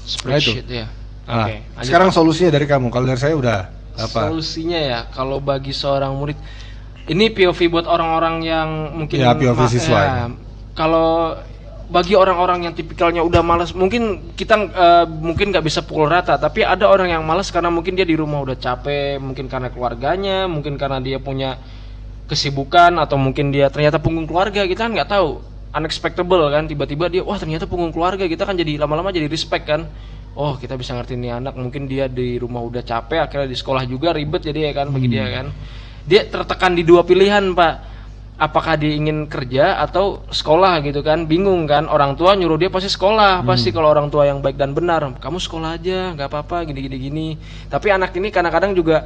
Spreadsheet ya. Oke. Sekarang solusinya dari kamu. Kalau dari saya udah apa? Solusinya ya, kalau bagi seorang murid, ini POV buat orang-orang yang mungkin POV siswa. Ya, kalau bagi orang-orang yang tipikalnya udah malas, mungkin kita mungkin nggak bisa pukul rata, tapi ada orang yang malas karena mungkin dia di rumah udah capek, mungkin karena keluarganya, mungkin karena dia punya kesibukan, atau mungkin dia ternyata punggung keluarga, kita kan nggak tahu, unexpectable kan, tiba-tiba dia wah ternyata punggung keluarga, kita kan jadi lama-lama jadi respect kan, oh kita bisa ngerti nih anak, mungkin dia di rumah udah capek, akhirnya di sekolah juga ribet jadi ya kan, bagi dia kan, dia tertekan di dua pilihan Pak. Apakah dia ingin kerja atau sekolah gitu kan, bingung kan, orang tua nyuruh dia pasti sekolah, pasti kalau orang tua yang baik dan benar, kamu sekolah aja nggak apa-apa gini. Tapi anak ini kadang-kadang juga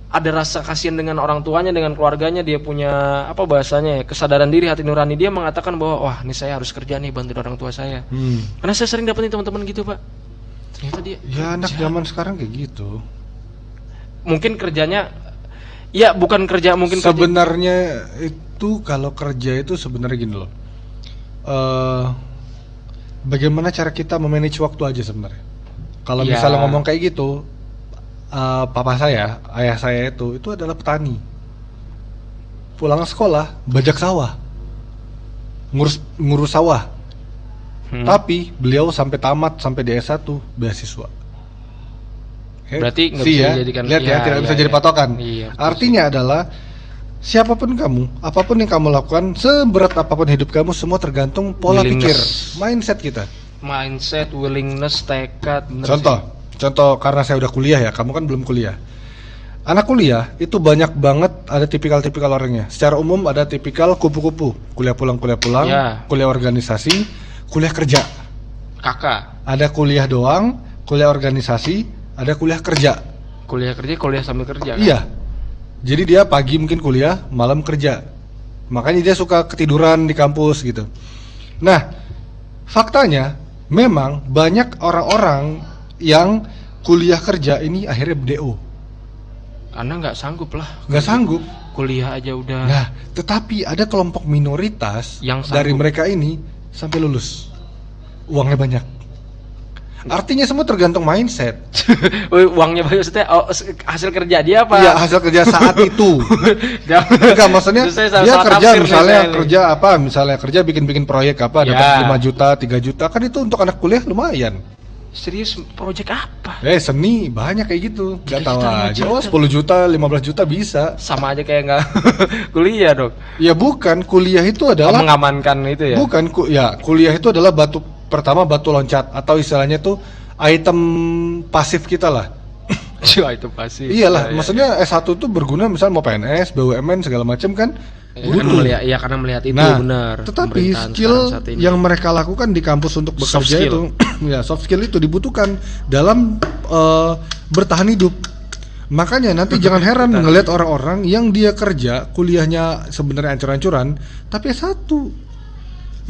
ada rasa kasihan dengan orang tuanya, dengan keluarganya, dia punya apa bahasanya ya, kesadaran diri, hati nurani, dia mengatakan bahwa wah ini saya harus kerja nih bantu orang tua saya. Karena saya sering dapetin teman-teman gitu Pak, ternyata dia ya anak zaman sekarang kayak gitu, mungkin kerjanya ya bukan kerja, mungkin sebenarnya itu kalau kerja itu sebenarnya gini loh, bagaimana cara kita memanage waktu aja sebenarnya. Kalau misalnya ngomong kayak gitu, papa saya, ayah saya itu adalah petani, pulang sekolah bajak sawah, ngurus sawah, tapi beliau sampai tamat, sampai di S1 beasiswa. Berarti nggak bisa dijadikan, lihat ya, tidak bisa jadi patokan. Artinya adalah siapapun kamu, apapun yang kamu lakukan, seberat apapun hidup kamu, semua tergantung pola pikir, mindset kita. Mindset, willingness, tekad. Contoh karena saya udah kuliah ya, kamu kan belum kuliah. Anak kuliah itu banyak banget ada tipikal-tipikal orangnya. Secara umum ada tipikal kupu-kupu, kuliah pulang, kuliah organisasi, kuliah kerja. Kakak. Ada kuliah doang, kuliah organisasi, ada kuliah kerja. Kuliah sambil kerja kan? Iya. Jadi dia pagi mungkin kuliah, malam kerja. Makanya dia suka ketiduran di kampus gitu. Nah, faktanya memang banyak orang-orang yang kuliah kerja ini akhirnya BDO. Anda nggak sanggup lah. Nggak sanggup. Kuliah aja udah. Nah, tetapi ada kelompok minoritas yang dari mereka ini sampai lulus. Uangnya banyak. Artinya semua tergantung mindset. Uangnya banyak maksudnya hasil kerja dia apa? Iya, hasil kerja saat itu. Enggak, maksudnya dia kerja misalnya kerja bikin proyek apa dapat 5 juta, 3 juta, kan itu untuk anak kuliah lumayan. Serius, proyek apa? Seni banyak kayak gitu. Gak tahu aja. 10 juta, 15 juta bisa. Sama aja kayak nggak kuliah dong. Ya bukan, kuliah itu adalah mengamankan itu ya. Bukan, kuliah itu adalah batu loncat atau istilahnya tuh item pasif kita lah. Item pasif. Iyalah, maksudnya S1 tuh berguna misal mau PNS, BUMN segala macam kan. Karena melihat itu benar. Tetapi skill yang mereka lakukan di kampus untuk bekerja itu, ya soft skill itu dibutuhkan dalam bertahan hidup. Makanya nanti jangan heran ngelihat orang-orang yang dia kerja kuliahnya sebenarnya ancur-ancuran, tapi S1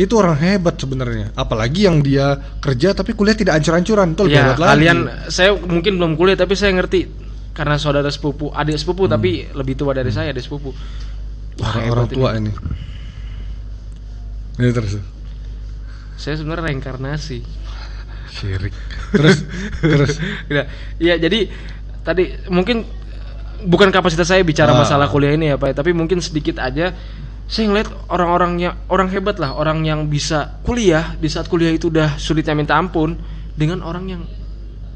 itu orang hebat sebenarnya. Apalagi yang dia kerja tapi kuliah tidak ancur-ancuran, itu lebih hebat lagi. Saya mungkin belum kuliah tapi saya ngerti karena saudara sepupu, adik sepupu tapi lebih tua dari saya, adik sepupu. Orang tua ini. Ini terus. Saya sebenarnya reinkarnasi. Syirik. Terus. Ya, jadi tadi mungkin bukan kapasitas saya bicara masalah kuliah ini ya Pak, tapi mungkin sedikit aja saya ngeliat orang hebat lah, orang yang bisa kuliah di saat kuliah itu udah sulitnya minta ampun, dengan orang yang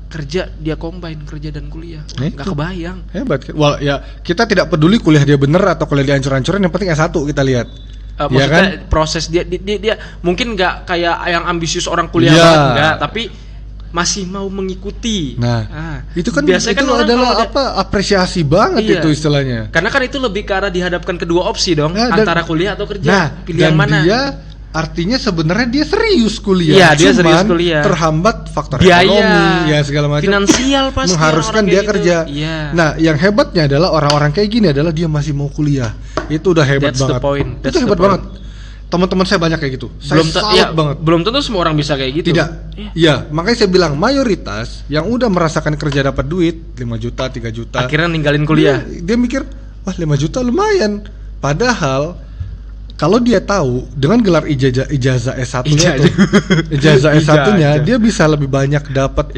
kerja dia combine kerja dan kuliah. Nggak kebayang. Hebat. Ya kita tidak peduli kuliah dia bener atau kuliah dia ancur-ancuran, yang penting S1 kita lihat. Maksudnya kan? Proses dia mungkin nggak kayak yang ambisius orang kuliah banget, enggak, tapi masih mau mengikuti. Itu kan biasanya itu kan adalah apresiasi banget itu istilahnya. Karena kan itu lebih ke arah dihadapkan kedua opsi dong, antara kuliah atau kerja. Pilih yang mana? Dia artinya sebenarnya dia serius kuliah. Dia serius kuliah. Terhambat faktor biaya, ekonomi, segala macam. Finansial pasti mengharuskan dia gitu kerja. Nah, yang hebatnya adalah orang-orang kayak gini adalah dia masih mau kuliah. Itu udah hebat banget. Itu hebat banget. Teman-teman saya banyak kayak gitu. Saya salut banget. Belum tentu semua orang bisa kayak gitu. Tidak. Iya, makanya saya bilang mayoritas yang udah merasakan kerja dapat duit 5 juta, 3 juta. Akhirnya ninggalin kuliah. Dia mikir, wah 5 juta lumayan. Padahal kalau dia tahu dengan gelar ijazah S1-nya ijazah S1-nya dia bisa lebih banyak dapat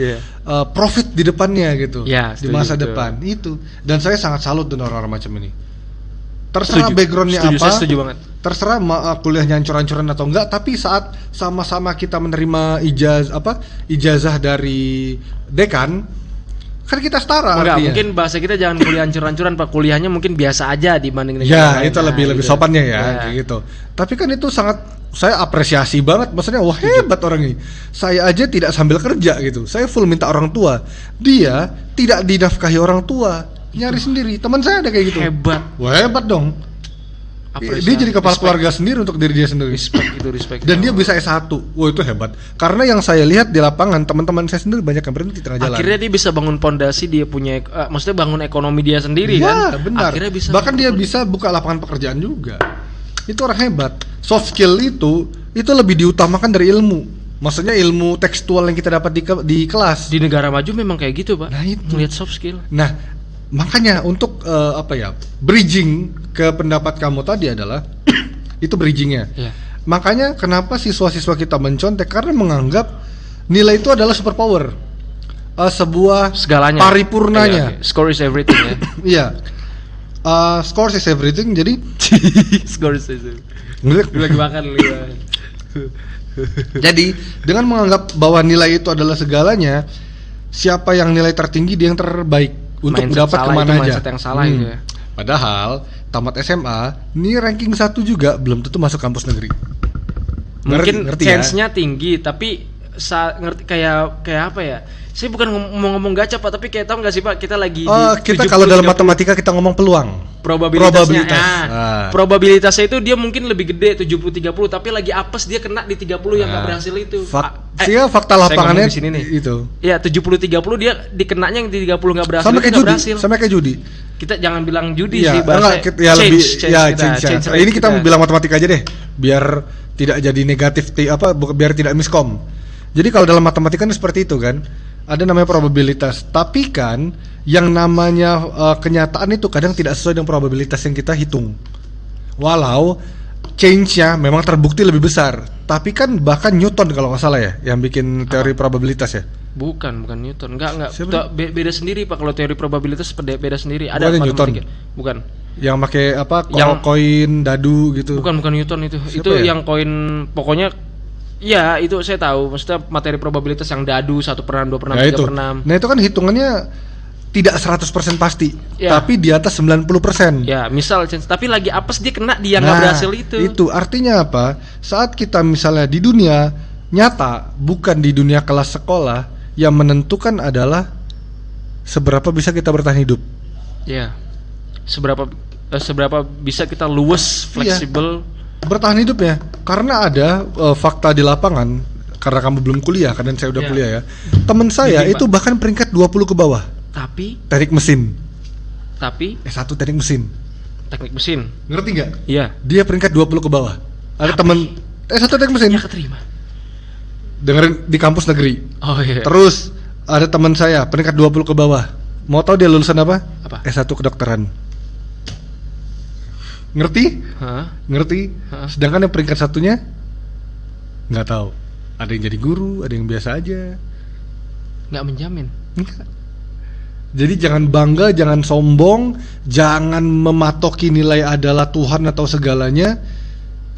profit di depannya gitu. Di masa depan itu. Dan saya sangat salut dengan orang-orang macam ini. Terserah backgroundnya apa, saya setuju banget. Terserah kuliahnya hancur-hancuran atau enggak, tapi saat sama-sama kita menerima ijazah dari dekan, kan kita setara. Enggak, mungkin bahasa kita jangan kuliah hancur-hancuran Pak, kuliahnya mungkin biasa aja dibanding dengan itu lebih sopannya kayak gitu. Tapi kan itu sangat saya apresiasi banget, maksudnya wah hebat orang ini. Saya aja tidak sambil kerja gitu, saya full minta orang tua. Dia tidak dinafkahi orang tua, nyari sendiri. Teman saya ada kayak gitu. Hebat. Wah hebat dong. Dia jadi kepala keluarga sendiri untuk diri dia sendiri. Respect. Dan dia bisa S1. Wah itu hebat. Karena yang saya lihat di lapangan, teman-teman saya sendiri banyak yang berhenti di tengah jalan. Akhirnya dia bisa bangun pondasi, dia punya maksudnya bangun ekonomi dia sendiri kan. Iya benar. Akhirnya bisa bahkan dia bisa buka lapangan pekerjaan juga. Itu orang hebat. Soft skill itu lebih diutamakan dari ilmu. Maksudnya ilmu tekstual yang kita dapat di kelas. Di negara maju memang kayak gitu Pak. Nah itu. Melihat soft skill. Nah makanya untuk bridging ke pendapat kamu tadi adalah itu bridgingnya. Makanya kenapa siswa-siswa kita mencontek, karena menganggap nilai itu adalah superpower, sebuah segalanya, paripurnanya. Score is everything ya. Iya. Score is everything. Jadi score is everything. Lagi makan Jadi dengan menganggap bahwa nilai itu adalah segalanya, siapa yang nilai tertinggi dia yang terbaik untuk dapat kemana aja. Yang salah itu ya. Padahal tamat SMA ini ranking 1 juga belum tentu masuk kampus negeri. Mungkin chance-nya tinggi, tapi ngerti kayak apa ya? Saya bukan ngomong gacap Pak, tapi kayak tahu nggak sih Pak, kita lagi kita kalau dalam matematika kita ngomong peluang. Probabilitasnya itu dia mungkin lebih gede 70-30, tapi lagi apes dia kena di 30 yang nggak berhasil itu. Fakta lapangannya itu. Iya 70-30 dia dikenanya yang di 30 nggak berhasil. Sama kayak judi. Kita jangan bilang judi sih bahasa. Change. Ini kita bilang matematika aja deh, biar tidak jadi negatif biar tidak miskom. Jadi kalau dalam matematika kan seperti itu kan. ada namanya probabilitas. Tapi kan yang namanya kenyataan itu kadang tidak sesuai dengan probabilitas yang kita hitung. Walau change-nya memang terbukti lebih besar. Tapi kan bahkan Newton kalau nggak salah ya yang bikin teori probabilitas ya. Bukan Newton. Enggak. Beda sendiri Pak kalau teori probabilitas beda sendiri. Ada Newton. Bukan. Yang pakai apa? Koin dadu gitu. Bukan Newton itu. Siapa itu ya? Yang koin pokoknya ya itu saya tahu. Maksudnya materi probabilitas yang dadu 1/6, 2/6, 3/6. Nah, itu kan hitungannya tidak 100% pasti, tapi di atas 90%. Ya, misal tapi lagi apes dia kena dia nggak berhasil itu. Itu artinya apa? Saat kita misalnya di dunia nyata, bukan di dunia kelas sekolah, yang menentukan adalah seberapa bisa kita bertahan hidup. Ya. Seberapa bisa kita luwes, fleksibel bertahan hidup ya. Karena ada fakta di lapangan, karena kamu belum kuliah, karena saya udah kuliah ya. Temen saya itu bahkan peringkat 20 ke bawah. Tapi teknik mesin. S1 teknik mesin. Teknik mesin. Ngerti nggak? Iya. Dia peringkat 20 ke bawah. Ada temen S1 teknik mesin. Ya keterima. Dengerin di kampus negeri. Oh iya. Terus ada teman saya peringkat 20 ke bawah. Mau tahu dia lulusan apa? S1 kedokteran. Ngerti? Ngerti? Sedangkan yang peringkat satunya nggak tahu. Ada yang jadi guru, ada yang biasa aja. Nggak menjamin. Enggak. Jadi jangan bangga, jangan sombong, jangan mematoki nilai adalah Tuhan atau segalanya,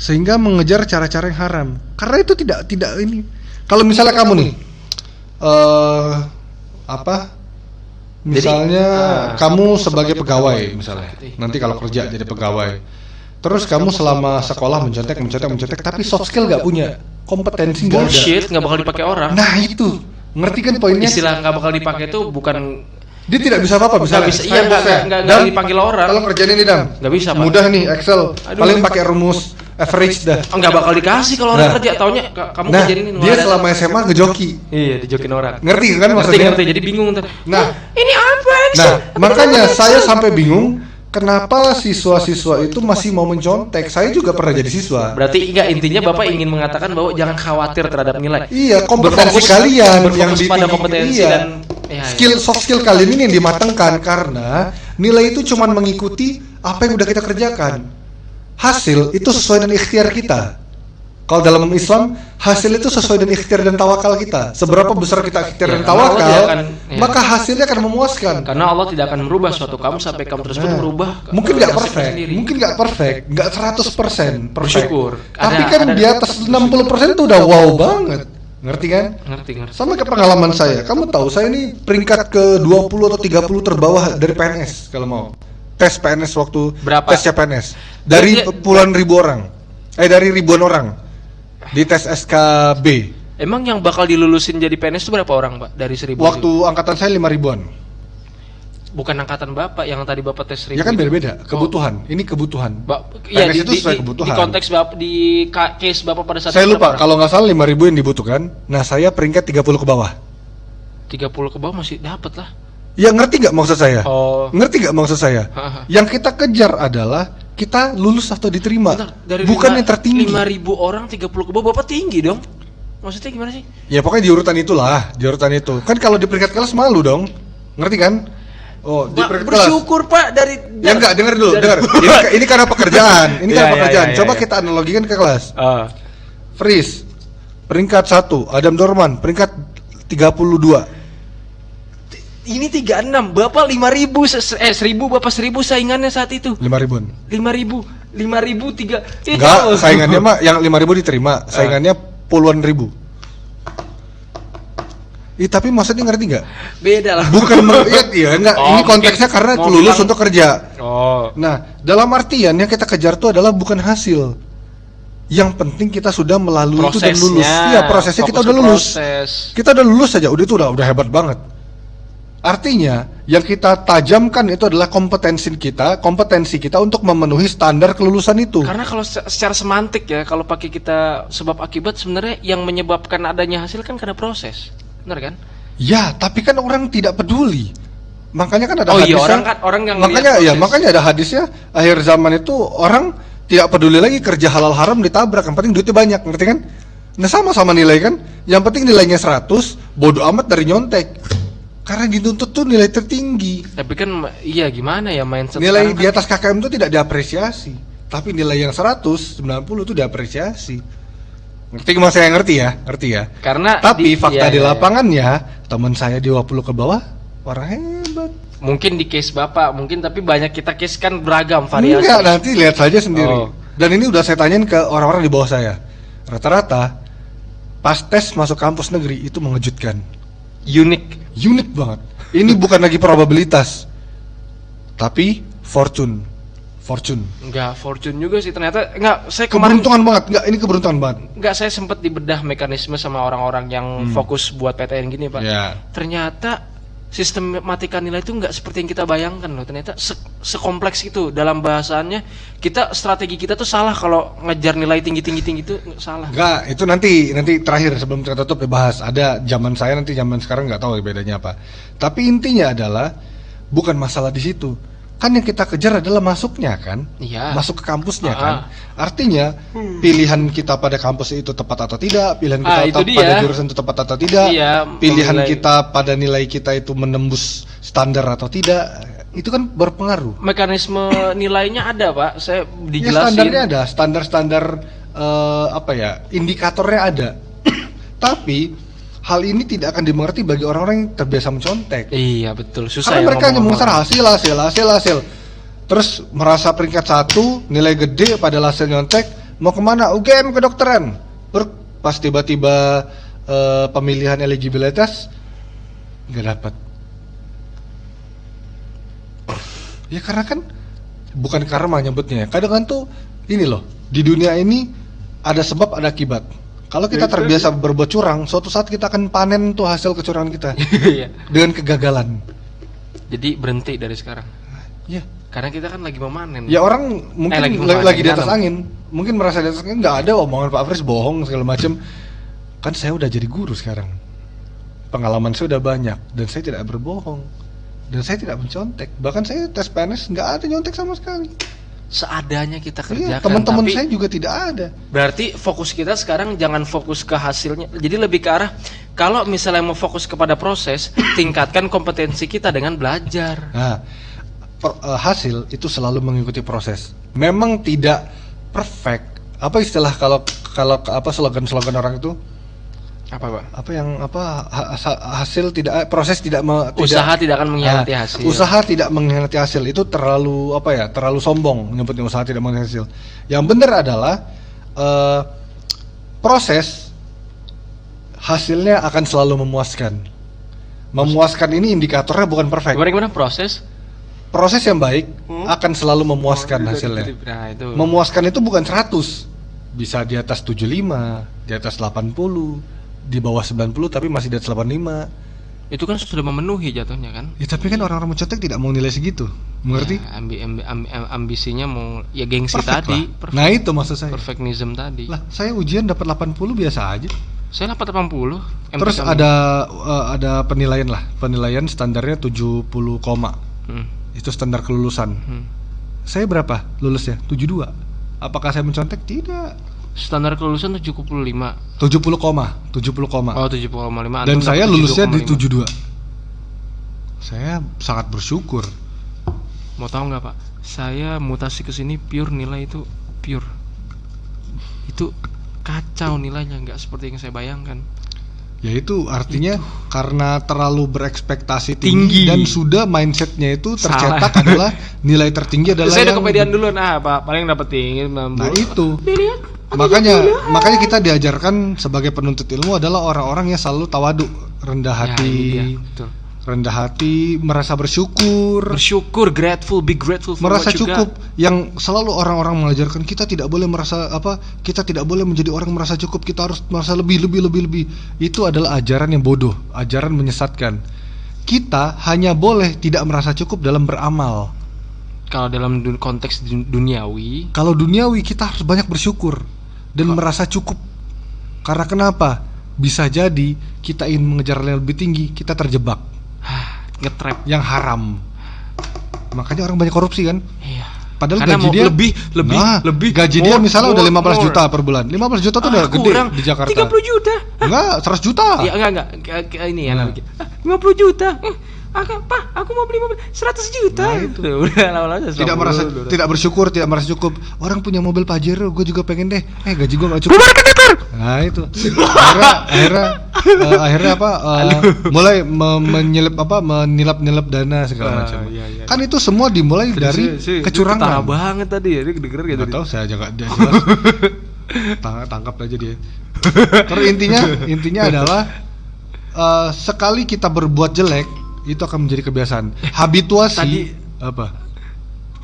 sehingga mengejar cara-cara yang haram. Karena itu tidak ini. Kalau misalnya kamu nih, misalnya kamu sebagai pegawai misalnya, nanti kalau kerja jadi pegawai, terus kamu selama sekolah mencontek, tapi soft skill nggak punya, kompetensi nggak ada. Bullshit, nggak bakal dipakai orang. Nah itu, ngerti kan poinnya? Istilah nggak bakal dipakai itu bukan dia tidak bisa apa-apa, misalnya. Nggak dipanggil orang. Kalau kerjaan ini Dam, nggak bisa. Mudah nih Excel, paling pakai rumus average dah. Nggak bakal dikasih kalau orang kerja, taunya kamu kerjain ini. Dia selama SMA ngejoki. Iya, dijokin orang. Ngerti kan maksudnya? Ngerti, jadi bingung ntar. Nah, ini apa? Nah, makanya saya sampai bingung. Kenapa siswa-siswa itu masih mau mencontek? Saya juga pernah jadi siswa. Berarti intinya Bapak ingin mengatakan bahwa jangan khawatir terhadap nilai. Iya, kompetensi kalian yang pada kompetensi dan soft skill kalian ini yang dimatangkan, karena nilai itu cuma mengikuti apa yang udah kita kerjakan. Hasil itu sesuai dengan ikhtiar kita. Kalau dalam Islam, hasil itu sesuai dengan ikhtiar dan tawakal kita. Seberapa besar kita ikhtiar dan tawakal, maka hasilnya akan memuaskan. Karena Allah tidak akan merubah suatu kamu sampai kamu tersebut merubah. Mungkin nggak perfect, nggak 100% bersyukur. Tapi kan di atas 60% itu udah wow banget. Ngerti kan? Ngerti. Sama ke pengalaman saya. Kamu tahu saya ini peringkat ke 20 atau 30 terbawah dari PNS kalau mau. Tes PNS waktu tesnya PNS. Dari puluhan ribu orang. Dari ribuan orang. Di tes SKB. Emang yang bakal dilulusin jadi PNS itu berapa orang, Pak? Dari 1000? Waktu angkatan saya 5 ribuan. Bukan angkatan Bapak, yang tadi Bapak tes 1000. Ya kan beda-beda, kebutuhan. Ini kebutuhan. Iya, itu sesuai kebutuhan. Di konteks Bapak, di case Bapak pada saat saya lupa, kalau nggak salah 5.000 yang dibutuhkan. Nah, saya peringkat 30 ke bawah. 30 ke bawah masih dapat lah. Ya, ngerti nggak maksud saya? Ngerti nggak maksud saya? Yang kita kejar adalah kita lulus atau diterima. Bukan yang tertinggi. 5.000 orang 30 ke bawah, Bapak tinggi dong. Maksudnya gimana sih? Ya pokoknya di urutan itulah, di urutan itu. Kan kalau di peringkat kelas malu dong. Ngerti kan? Oh, di peringkat kelas. Bersyukur, Pak, dari ya enggak, dengar dulu, dengar. Ini karena pekerjaan. Ini karena pekerjaan. Coba kita analogikan ke kelas. Fris, peringkat 1, Adam Dorman, peringkat 32. Ini 36, Bapak 5.000, 1.000, Bapak 1.000 saingannya saat itu. 5.000-an. 5.000, 3. Enggak, saingannya mah yang 5.000 diterima, saingannya puluhan ribu. Tapi maksudnya ngerti nggak? Beda lah. Bukan ya enggak. Ini konteksnya karena lulus untuk kerja. Nah, dalam artian yang kita kejar itu adalah bukan hasil. Yang penting kita sudah melalui prosesnya, itu dan lulus. Iya, prosesnya kita udah lulus. Kita udah lulus saja, udah hebat banget. Artinya, yang kita tajamkan itu adalah kompetensi kita untuk memenuhi standar kelulusan itu. Karena kalau secara semantik ya, kalau pakai kita sebab akibat, sebenarnya yang menyebabkan adanya hasil kan karena proses. Benar kan? Ya, tapi kan orang tidak peduli. Makanya kan ada hadisnya. Iya, orang yang makanya ada hadisnya, akhir zaman itu orang tidak peduli lagi kerja halal haram ditabrak, yang penting duitnya banyak, ngerti kan? Nah, sama nilai kan. Yang penting nilainya 100, bodoh amat dari nyontek. Karena dituntut tuh nilai tertinggi. Tapi kan iya gimana ya mindset nilai di atas KKM itu tidak diapresiasi, tapi nilai yang 190 itu diapresiasi. Ngerti mas, saya ngerti ya. Karena tapi fakta di lapangannya teman saya di 20 ke bawah orang hebat. Mungkin di case Bapak, mungkin, tapi banyak kita case kan beragam variasi. Enggak, nanti lihat saja sendiri. Dan ini udah saya tanyain ke orang-orang di bawah saya. Rata-rata pas tes masuk kampus negeri itu mengejutkan. Unik banget. Ini bukan lagi probabilitas, tapi fortune. Enggak fortune juga sih ternyata. Enggak, saya kemarin keberuntungan banget. Ini keberuntungan banget. Enggak, saya sempat dibedah mekanisme sama orang-orang yang fokus buat PTN gini, Pak. Ternyata sistematika nilai itu enggak seperti yang kita bayangkan loh. Ternyata sekompleks itu dalam bahasannya. Strategi kita tuh salah kalau ngejar nilai tinggi itu salah. Enggak, itu nanti terakhir sebelum kita tutup dibahas. Ada zaman saya, nanti zaman sekarang nggak tahu bedanya apa. Tapi intinya adalah bukan masalah di situ. Kan yang kita kejar adalah masuknya kan, masuk ke kampusnya kan. Artinya pilihan kita pada kampus itu tepat atau tidak, pilihan kita pada jurusan itu tepat atau tidak, pilihan kita pada nilai kita itu menembus standar atau tidak, itu kan berpengaruh. Mekanisme nilainya ada Pak, saya dijelasin. Ya, standarnya ada, standar indikatornya ada. Tapi hal ini tidak akan dimengerti bagi orang-orang yang terbiasa mencontek. Iya betul, susah. Karena mereka hanya mengejar hasil. Terus merasa peringkat 1, nilai gede pada hasil nyontek, mau kemana? UGM kedokteran. Pas tiba-tiba pemilihan eligibilitas nggak dapat. Ya karena kan bukan karma nyebutnya. Kadang kan tuh ini loh, di dunia ini ada sebab ada akibat. Kalau kita terbiasa berbuat curang, suatu saat kita akan panen tuh hasil kecurangan kita dengan kegagalan. Jadi berhenti dari sekarang. Iya. Karena kita kan lagi memanen. Ya orang mungkin lagi di atas angin, mungkin merasa di atas angin, nggak ada omongan Pak Fris bohong segala macam. Kan saya udah jadi guru sekarang, pengalaman saya udah banyak dan saya tidak berbohong dan saya tidak mencontek. Bahkan saya tes PNS nggak ada nyontek sama sekali. Seadanya kita kerjakan. Teman-teman saya juga tidak ada. Berarti fokus kita sekarang jangan fokus ke hasilnya. Jadi lebih ke arah kalau misalnya mau fokus kepada proses, tingkatkan kompetensi kita dengan belajar. Nah, hasil itu selalu mengikuti proses. Memang tidak perfect. Apa istilah kalau slogan orang itu? Apa Pak? Hasil tidak, proses tidak, usaha tidak akan mengkhianati hasil. Usaha tidak mengkhianati hasil itu terlalu terlalu sombong menyebutnya usaha tidak mengkhianati hasil. Yang benar adalah proses hasilnya akan selalu memuaskan. Memuaskan ini indikatornya bukan perfect. Gimana proses? Proses yang baik akan selalu memuaskan hasilnya. Nah, itu. Memuaskan itu bukan 100. Bisa di atas 75, di atas 80, di bawah 90 tapi masih di atas 85. Itu kan sudah memenuhi jatuhnya kan? Ya tapi kan orang-orang mencontek tidak mau nilai segitu. Mengerti? Ya, ambisinya mau gengsi perfect tadi. Nah itu maksud saya. Perfectionism tadi. Lah, saya ujian dapat 80 biasa aja. Saya dapat 80. Terus ada penilaian standarnya 70 koma. Itu standar kelulusan. Saya berapa lulusnya? 72. Apakah saya mencontek? Tidak. Standar kelulusan 75. 70 koma. Oh, 70,5. Dan saya lulusnya di 72. Saya sangat bersyukur. Mau tahu nggak Pak? Saya mutasi ke sini pure nilai itu pure. Itu kacau nilainya, nggak seperti yang saya bayangkan. Ya itu artinya karena terlalu berekspektasi tinggi dan sudah mindsetnya itu tercetak adalah nilai tertinggi adalah saya ada kepedean dulu Pak, paling dapat tinggi. Nah itu makanya kita diajarkan sebagai penuntut ilmu adalah orang-orang yang selalu tawadu, rendah hati, rendah hati, merasa bersyukur, grateful, be grateful for merasa what cukup. Yang selalu orang-orang mengajarkan kita tidak boleh merasa kita tidak boleh menjadi orang merasa cukup, kita harus merasa lebih. Itu adalah ajaran yang bodoh, ajaran menyesatkan. Kita hanya boleh tidak merasa cukup dalam beramal. Kalau dalam konteks duniawi, kalau duniawi kita harus banyak bersyukur dan merasa cukup. Karena kenapa? Bisa jadi kita ingin mengejar yang lebih tinggi, kita terjebak nge-trap yang haram. Makanya orang banyak korupsi kan? Iya. Padahal karena gaji dia lebih gaji dia misalnya udah 15 juta per bulan. 15 juta tuh udah gede di Jakarta. 30 juta. Enggak, 100 juta. Iya, enggak. Ini ya namanya. 50 juta. Aku mau beli mobil 100 juta. Nah, itu. Udah lama-lama tidak bersyukur, tidak merasa cukup. Orang punya mobil Pajero, gue juga pengen deh. Gaji gue nggak cukup. Nah itu. Akhirnya mulai menilap dana segala macam. Iya. Kan itu semua dimulai dari kecurangan. Parah banget tadi ya, dia kedengeran gitu. Enggak tahu, saya aja enggak jelas. Tangkap aja dia. Terus intinya adalah sekali kita berbuat jelek itu akan menjadi kebiasaan. Habituasi tadi, apa?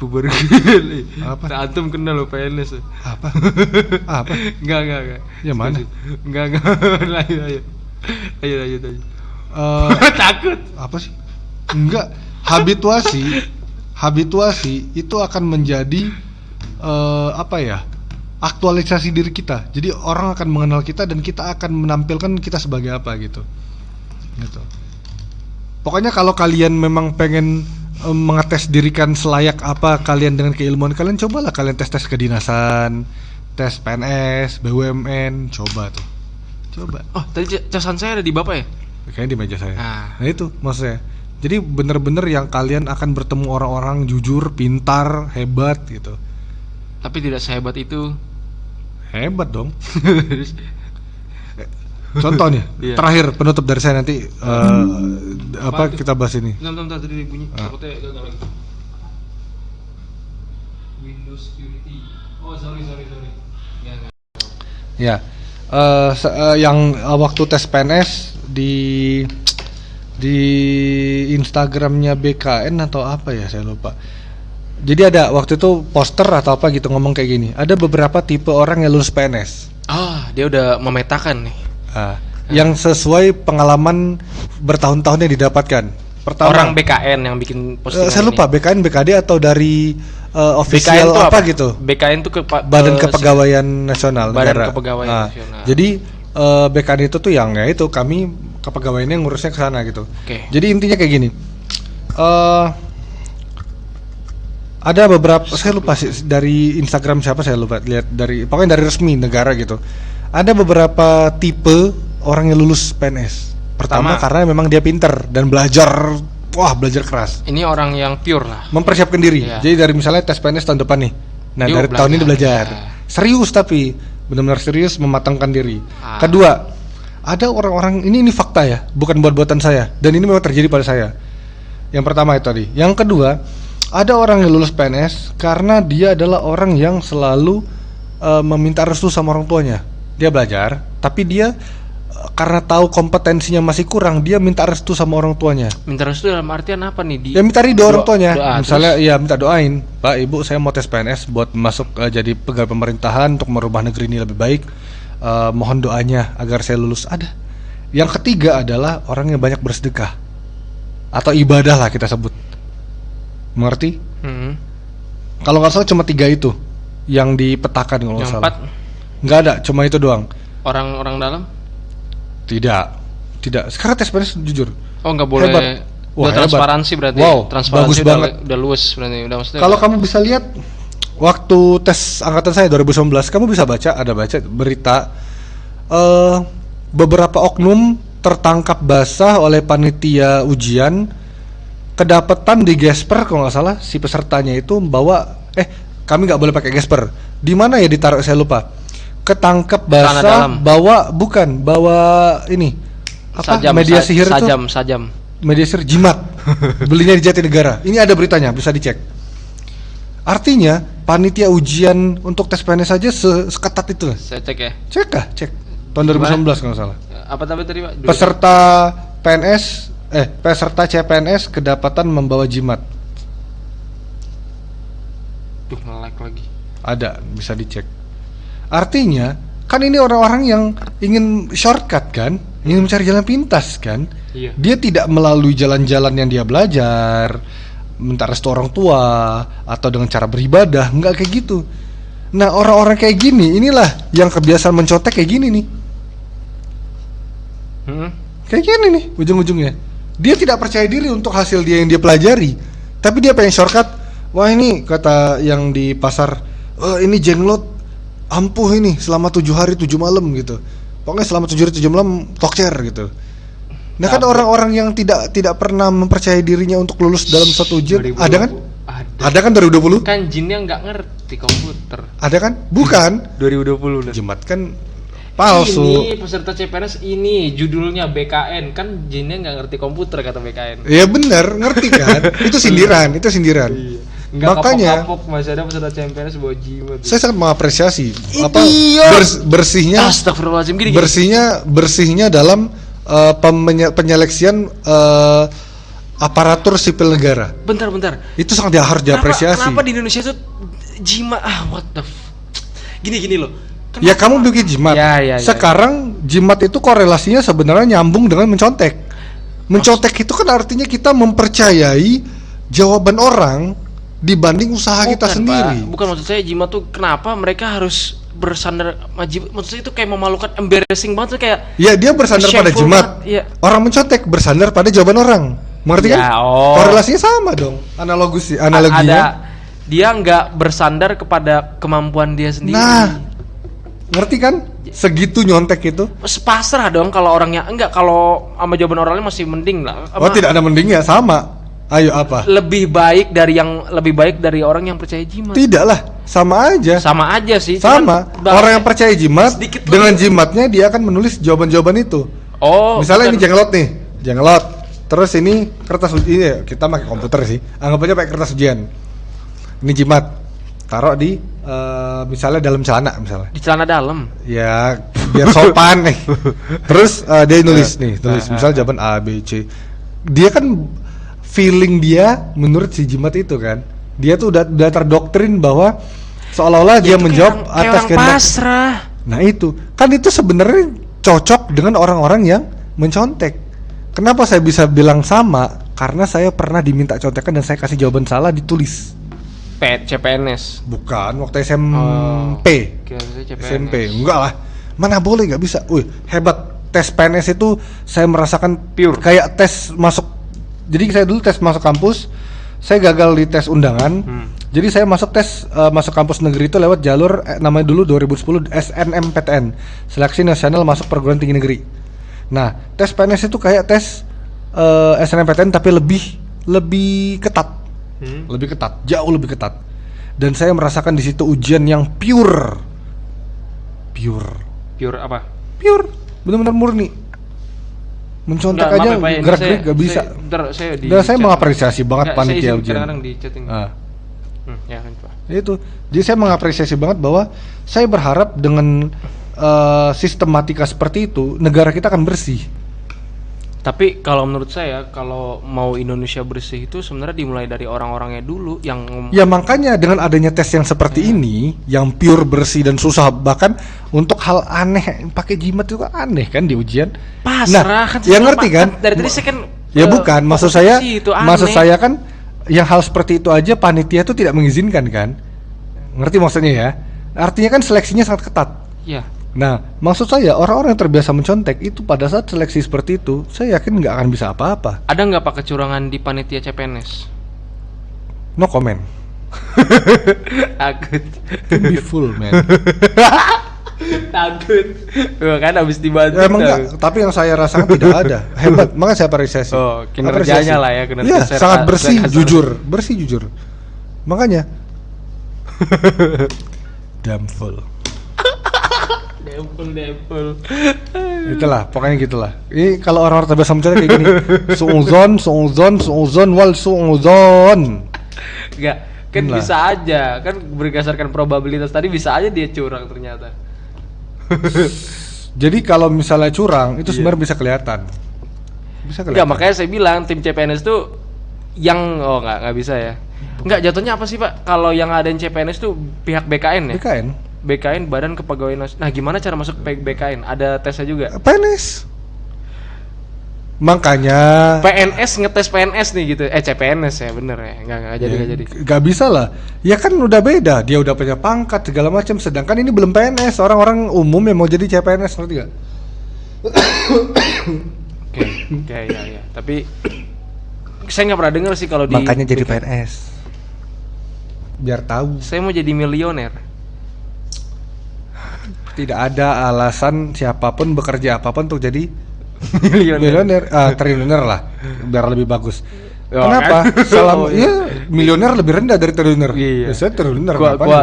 Bubar apa? Antum kenal lo PNS. Apa? Enggak. Ya mana? Enggak. Ayo. Takut. Apa sih? Enggak. Habituasi itu akan menjadi aktualisasi diri kita. Jadi orang akan mengenal kita dan kita akan menampilkan kita sebagai apa gitu. Pokoknya kalau kalian memang pengen mengetes dirikan selayak apa kalian dengan keilmuan kalian, cobalah kalian tes kedinasan, tes PNS, BUMN, coba. Oh, tadi casan saya ada di Bapak ya? Kayaknya di meja saya. Nah itu maksudnya. Jadi bener-bener yang kalian akan bertemu orang-orang jujur, pintar, hebat gitu. Tapi tidak sehebat itu. Hebat dong. Contohnya, terakhir penutup dari saya nanti kita bahas ini. Bentar tadi bunyi. Takutnya gagal lagi. Windows Security. Oh, sorry. Ya. Yang waktu tes PNS di Instagramnya BKN atau apa ya, saya lupa. Jadi ada waktu itu poster atau apa gitu ngomong kayak gini. Ada beberapa tipe orang yang lulus PNS. Dia udah memetakan nih. Yang sesuai pengalaman bertahun-tahun yang didapatkan. Pertama, orang BKN yang bikin postingan. Saya lupa ini. BKN, BKD atau dari official apa gitu. BKN itu Badan Kepegawaian Nasional Badan Negara. Kepegawaian Nasional. Jadi BKN itu tuh yang ya itu kami kepegawaiannya ngurusnya ke sana gitu. Okay. Jadi intinya kayak gini. Ada beberapa, saya lupa sih dari Instagram siapa, saya lupa lihat pokoknya dari resmi negara gitu. Ada beberapa tipe orang yang lulus PNS. Pertama karena memang dia pinter dan belajar keras. Ini orang yang pure lah. Mempersiapkan diri. Iya. Jadi dari misalnya tes PNS tahun depan nih. Nah, dari tahun ini belajar. Serius tapi benar-benar serius mematangkan diri. Kedua, ada orang-orang ini fakta ya, bukan buat-buatan saya dan ini memang terjadi pada saya. Yang pertama itu tadi. Yang kedua, ada orang yang lulus PNS karena dia adalah orang yang selalu meminta restu sama orang tuanya. Dia belajar, tapi dia karena tahu kompetensinya masih kurang, dia minta restu sama orang tuanya. Minta restu dalam artian apa nih? Ya minta ridho orang tuanya. Misalnya terus? Ya minta doain, Pak, Ibu, saya mau tes PNS buat masuk jadi pegawai pemerintahan untuk merubah negeri ini lebih baik. Mohon doanya agar saya lulus. Ada. Yang ketiga adalah orang yang banyak bersedekah atau ibadah lah kita sebut. Mengerti? Kalau nggak salah cuma 3 itu yang dipetakan kalau nggak salah. 4? Nggak ada, cuma itu doang. Orang dalam? Tidak. Sekarang tes PNS jujur. Oh, nggak boleh. Hebat. Udah transparansi berarti. Wow, transparansi bagus banget. Udah luas berarti. Udah maksudnya. Kalau kamu bisa lihat waktu tes angkatan saya 2019, kamu bisa baca berita beberapa oknum tertangkap basah oleh panitia ujian, kedapatan di gesper kalau nggak salah si pesertanya itu membawa kami nggak boleh pakai gesper. Di mana ya ditaruh saya lupa. Ketangkep basah bawa ini apa sajam, media sihir sajam media sihir jimat. Belinya di Jatinegara. Ini ada beritanya, bisa dicek. Artinya panitia ujian untuk tes PNS saja seketat itu. Saya cek ya. Cek tahun 2019 kalau salah. Apa tadi Pak? Peserta CPNS kedapatan membawa jimat. Duh, nge-like lagi. Ada, bisa dicek. Artinya, kan ini orang-orang yang ingin shortcut kan, ingin mencari jalan pintas kan. Iya. Dia tidak melalui jalan-jalan yang dia belajar, minta restu orang tua atau dengan cara beribadah, enggak kayak gitu. Nah, orang-orang kayak gini, inilah yang kebiasaan mencontek kayak gini nih. Kayak gini nih ujung-ujungnya. Dia tidak percaya diri untuk hasil dia yang dia pelajari, tapi dia pengen shortcut. wah ini kata yang di pasar, ini jenglot ampuh ini selama 7 hari 7 malam gitu. Pokoknya selama 7 hari 7 malam tokcer gitu. Nah kan orang-orang yang tidak pernah mempercayai dirinya untuk lulus dalam suatu ujian, 2020. Ada kan? Ada kan 2020? Kan jinnya nggak ngerti komputer. Ada kan? Bukan. 2020 Jimat kan palsu. Ini peserta CPNS ini judulnya BKN, kan jinnya nggak ngerti komputer kata BKN. Iya benar, ngerti kan? Itu sindiran. Iya. Nggak Makanya kapok-kapok masih ada peserta CPNS bawa jimat. Saya sangat mengapresiasi bersihnya. Astagfirullahaladzim, gini. Bersihnya dalam penyeleksian aparatur sipil negara. Bentar. Itu sangat harus diapresiasi. Kenapa di Indonesia itu jimat? What the gini loh. Kenapa? Ya kamu bikin jimat. Ya. Sekarang jimat itu korelasinya sebenarnya nyambung dengan mencontek. Mencontek itu kan artinya kita mempercayai jawaban orang dibanding usaha kita sendiri. Pak. Bukan, maksud saya jimat tuh kenapa mereka harus bersandar maksud saya itu kayak memalukan, embarrassing banget tuh kayak. Ya dia bersandar pada jimat. Ya. Orang mencontek bersandar pada jawaban orang. Mengerti kan? Korelasinya sama dong. Analoginya. Dia nggak bersandar kepada kemampuan dia sendiri. Nah, ngerti kan? Segitu nyontek itu. Pasrah dong kalau orangnya kalau sama jawaban orangnya masih mending lah. Tidak ada mendingnya, sama. Ayo apa? Lebih baik dari orang yang percaya jimat. Tidak lah, sama aja. Sama aja sih. Sama. Orang yang percaya jimat dengan jimatnya dia akan menulis jawaban-jawaban itu. Misalnya ini jenglot. Terus ini kertas ujian, ini kita pakai komputer sih. Anggap aja pakai kertas ujian. Ini jimat. Taruh di misalnya dalam celana misalnya. Di celana dalam. Ya, biar sopan nih. Terus dia nulis misalnya jawaban A, B, C. Dia kan feeling dia menurut si jimat itu kan. Dia tuh udah terdoktrin bahwa seolah-olah dia menjawab atas kehendak. Pasrah. Nah, itu sebenarnya cocok dengan orang-orang yang mencontek. Kenapa saya bisa bilang sama? Karena saya pernah diminta contekan dan saya kasih jawaban salah ditulis. CPNS. Bukan, waktu SMP. SMP. Enggak lah. Mana boleh, nggak bisa. Hebat. Tes PNS itu saya merasakan pure kayak tes masuk. Jadi saya dulu tes masuk kampus, saya gagal di tes undangan. Jadi saya masuk tes masuk kampus negeri itu lewat jalur namanya dulu 2010 SNMPTN, Seleksi Nasional Masuk Perguruan Tinggi Negeri. Nah, tes PNS itu kayak tes SNMPTN tapi lebih ketat. Lebih ketat, jauh lebih ketat. Dan saya merasakan di situ ujian yang pure. Pure apa? Pure, benar-benar murni. Mencontek aja gerak-gerik gak bisa. Saya mengapresiasi banget panitia ujian. Kadang-kadang di chatting. Itu. Jadi saya mengapresiasi banget bahwa saya berharap dengan sistematika seperti itu negara kita akan bersih. Tapi kalau menurut saya, kalau mau Indonesia bersih itu sebenarnya dimulai dari orang-orangnya dulu yang. Ya makanya dengan adanya tes yang seperti ini, yang pure bersih dan susah, bahkan untuk hal aneh pakai jimat itu aneh kan di ujian. Pasrah kan. Ya ngerti kan? Dari tadi saya kan. Ya bukan, maksud saya kan yang hal seperti itu aja panitia itu tidak mengizinkan kan? Ngerti maksudnya ya? Artinya kan seleksinya sangat ketat. Iya. Nah, maksud saya orang-orang yang terbiasa mencontek itu pada saat seleksi seperti itu, saya yakin nggak akan bisa apa-apa. Ada nggak Pak kecurangan di panitia CPNS? No comment. Takut. Be full man. Takut. Kan habis dibantu. Emang enggak, tapi yang saya rasakan tidak ada. Hebat, makanya saya apresiasi. Kinerjanya lah ya, kinerja. Ya, sangat bersih, jujur. Makanya. Damn full. Dempul. Itulah, pokoknya gitulah. Ini kalau orang-orang terbiasa mencontek kayak gini. Su'uzon wal su'uzon. Enggak, kan bisa aja. Kan berdasarkan probabilitas tadi bisa aja dia curang ternyata. Jadi kalau misalnya curang itu sebenarnya bisa kelihatan. Enggak, makanya saya bilang tim CPNS tuh yang enggak bisa ya. Enggak, jatuhnya apa sih Pak? Kalau yang ngadain CPNS tuh pihak BKN ya? BKN Badan Kepegawaian Nasional. Nah, gimana cara masuk BKN? Ada tesnya juga? PNS. Makanya PNS ngetes PNS nih gitu. CPNS ya, bener ya. Enggak jadi. Enggak bisa lah. Ya kan udah beda. Dia udah punya pangkat segala macam, sedangkan ini belum PNS. Orang-orang umum yang mau jadi CPNS, ngerti enggak? Oke, ya. Tapi saya nggak pernah dengar sih kalau di makanya jadi PNS. Biar tahu. Saya mau jadi milioner. Tidak ada alasan siapapun bekerja apapun untuk jadi milioner. Triliuner lah, biar lebih bagus. Kenapa? Kan? Milioner lebih rendah dari triliuner. Iya. Saya triliuner.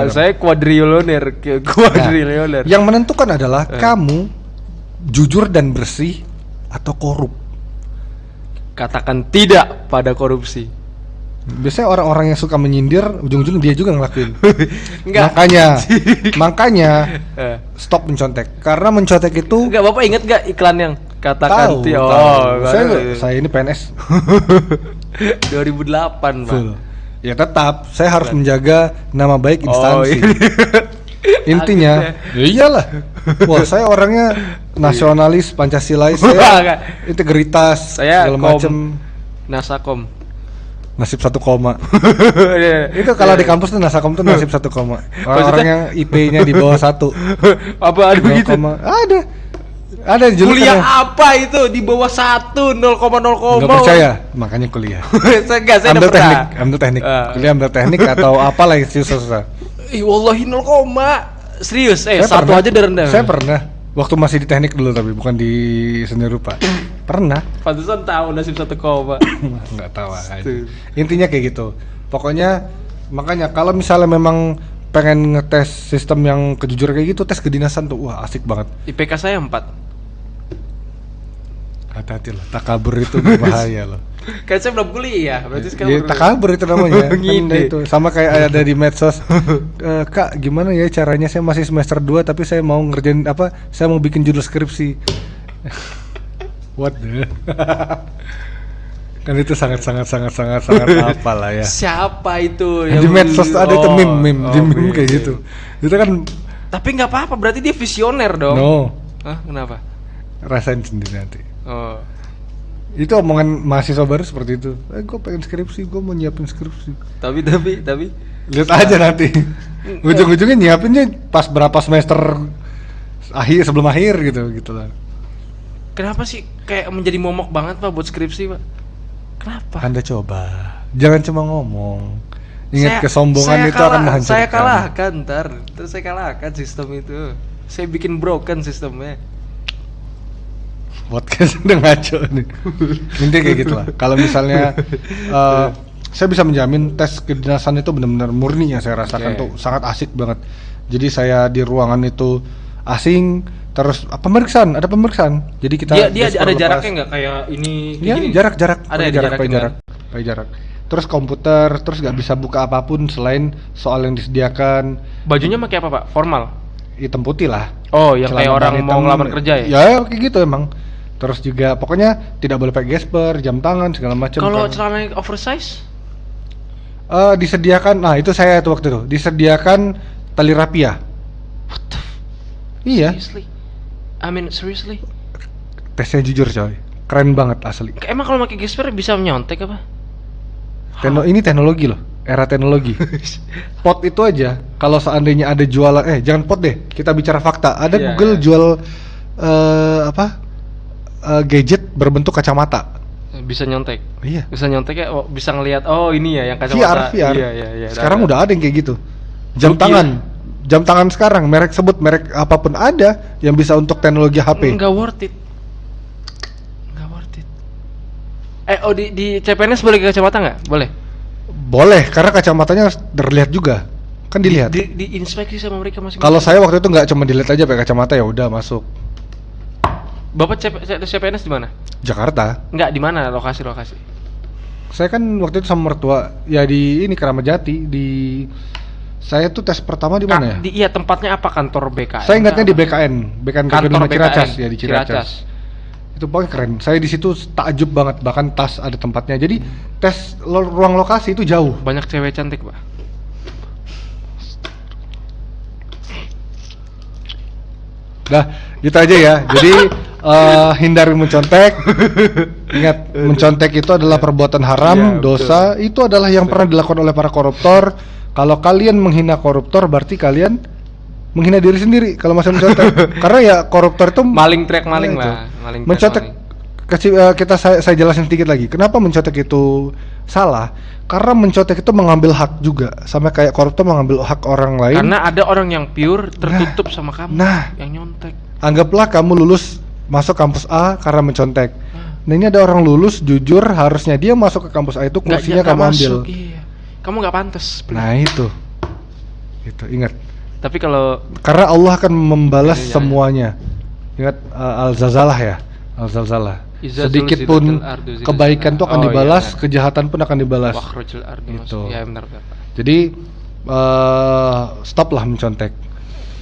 Saya kuadrilioner. Nah, yang menentukan adalah kamu jujur dan bersih atau korup. Katakan tidak pada korupsi. Biasanya orang-orang yang suka menyindir ujung-ujung dia juga ngelakuin. Makanya stop mencontek. Karena mencontek itu enggak, Bapak ingat enggak iklan yang katakan tidak? Saya ini PNS 2008, Pak. Ya tetap saya harus menjaga nama baik instansi. Intinya ya iyalah. Wah, saya orangnya nasionalis, Pancasilais, saya integritas, saya segala macam. Nasakom. Nasib 1 koma. Itu kalau di kampus tuh Nasakom tuh nasib 1 koma. Orang-orang yang IP-nya di bawah 1. Apa ada begitu? Ada kuliah apa itu di bawah 1 0,0. Enggak percaya, makanya kuliah. saya ambil teknik. Kuliah ambil teknik atau apalah yang susah-susah. Wallahi 0, serius. Satu aja udah rendah. Saya pernah waktu masih di teknik dulu, tapi bukan di seni rupa. Pernah. Pantesan tahu nasib 1 koma. Enggak tahu aja. Intinya kayak gitu. Pokoknya makanya kalau misalnya memang pengen ngetes sistem yang kejujuran kayak gitu, tes kedinasan tuh wah asik banget. IPK saya 4. Hati-hati lah, takabur itu berbahaya loh. Kan saya belum kuliah, berarti sekarang ya, takabur itu namanya. Itu sama kayak ada di medsos. Kak, gimana ya caranya saya masih semester 2 tapi saya mau ngerjain apa? Saya mau bikin judul skripsi. What the? Kan itu sangat apa lah ya. Siapa itu yang di medsos ada itu meme kayak gitu. Itu kan tapi nggak apa-apa, berarti dia visioner dong. No. Hah, kenapa? Rasain sendiri nanti. Oh. Itu omongan mahasiswa baru seperti itu. Gue pengen skripsi, gue mau nyiapin skripsi. Tapi lihat aja nanti. Ujung-ujungnya nyiapinnya pas berapa semester sebelum akhir gitu lah. Kenapa sih kayak menjadi momok banget Pak buat skripsi, Pak? Kenapa? Anda coba. Jangan cuma ngomong. Ingat kesombongan itu akan menghancurkan. Saya kalahkan terus saya kalahkan sistem itu. Saya bikin broken sistemnya. Podcast udah ngaco nih. Intinya kayak gitu lah. Kalau misalnya saya bisa menjamin tes kedinasan itu benar-benar murni yang saya rasakan tuh sangat asik banget. Jadi saya di ruangan itu asing, terus ada pemeriksaan. Jadi kita dia ada jaraknya nggak kayak ini? Iya, jarak. Ada jarak. Terus komputer, terus nggak bisa buka apapun selain soal yang disediakan. Bajunya pakai apa Pak? Formal? Hitam putih lah. Oh, yang kayak orang mau ngelamar kerja ya? Ya kayak gitu emang. Terus juga pokoknya tidak boleh pakai gesper, jam tangan segala macam. Kalau celana oversize? Disediakan. Nah, itu saya tuh waktu itu. Disediakan tali rapia. What the Iya. Seriously? Tesnya jujur coy. Keren banget asli. Emang kalau pakai gesper bisa nyontek apa? Ini teknologi loh. Era teknologi. Pot itu aja. Kalau seandainya ada jualan, jangan pot deh. Kita bicara fakta. Ada Google jual gadget berbentuk kacamata. Bisa nyontek. Iya. Bisa nyontek ya. Oh, bisa ngelihat. Oh ini ya yang kacamata. VR. Iya. Sekarang udah ada yang kayak gitu. Jam tangan sekarang merek apapun ada yang bisa untuk teknologi HP. Nggak worth it. Di CPNS boleh kacamata nggak? Boleh, karena kacamatanya harus terlihat juga. Kan dilihat. Di inspeksi sama mereka masing-masing. Kalau saya waktu itu nggak cuma dilihat aja pakai kacamata ya udah masuk. Bapak CPNS di mana? Jakarta. Nggak, di mana lokasi? Saya kan waktu itu sama mertua ya di Keramat Jati saya tuh tes pertama di mana ya? Iya, tempatnya apa? Kantor BKN. Saya ingatnya di BKN kantor Ciracas ya, di Ciracas. Itu pokoknya keren. Saya di situ takjub banget, bahkan tas ada tempatnya. Jadi tes ruang lokasi itu jauh. Banyak cewek cantik, Pak. Dah, gitu aja ya. Jadi hindari mencontek. Ingat, mencontek itu adalah perbuatan haram, dosa. Itu adalah yang pernah dilakukan oleh para koruptor. Kalau kalian menghina koruptor, berarti kalian menghina diri sendiri kalau masih mencontek. Karena ya koruptor itu maling lah. Mencontek saya jelasin sedikit lagi. Kenapa mencontek itu salah? Karena mencontek itu mengambil hak juga, sama kayak koruptor mengambil hak orang lain. Karena ada orang yang pure tertutup sama kamu, yang nyontek. Anggaplah kamu lulus masuk kampus A karena mencontek. Nah ini ada orang lulus jujur, harusnya dia masuk ke kampus A itu kursinya kamu ambil. Iya. Kamu nggak pantas. Nah itu ingat. Tapi kalau karena Allah akan membalas semuanya. Ingat Al-Zalzalah ya, Al-Zalzalah. Sedikit pun kebaikan itu akan dibalas, kejahatan pun akan dibalas. Itu. Ya, benar. Jadi stoplah mencontek.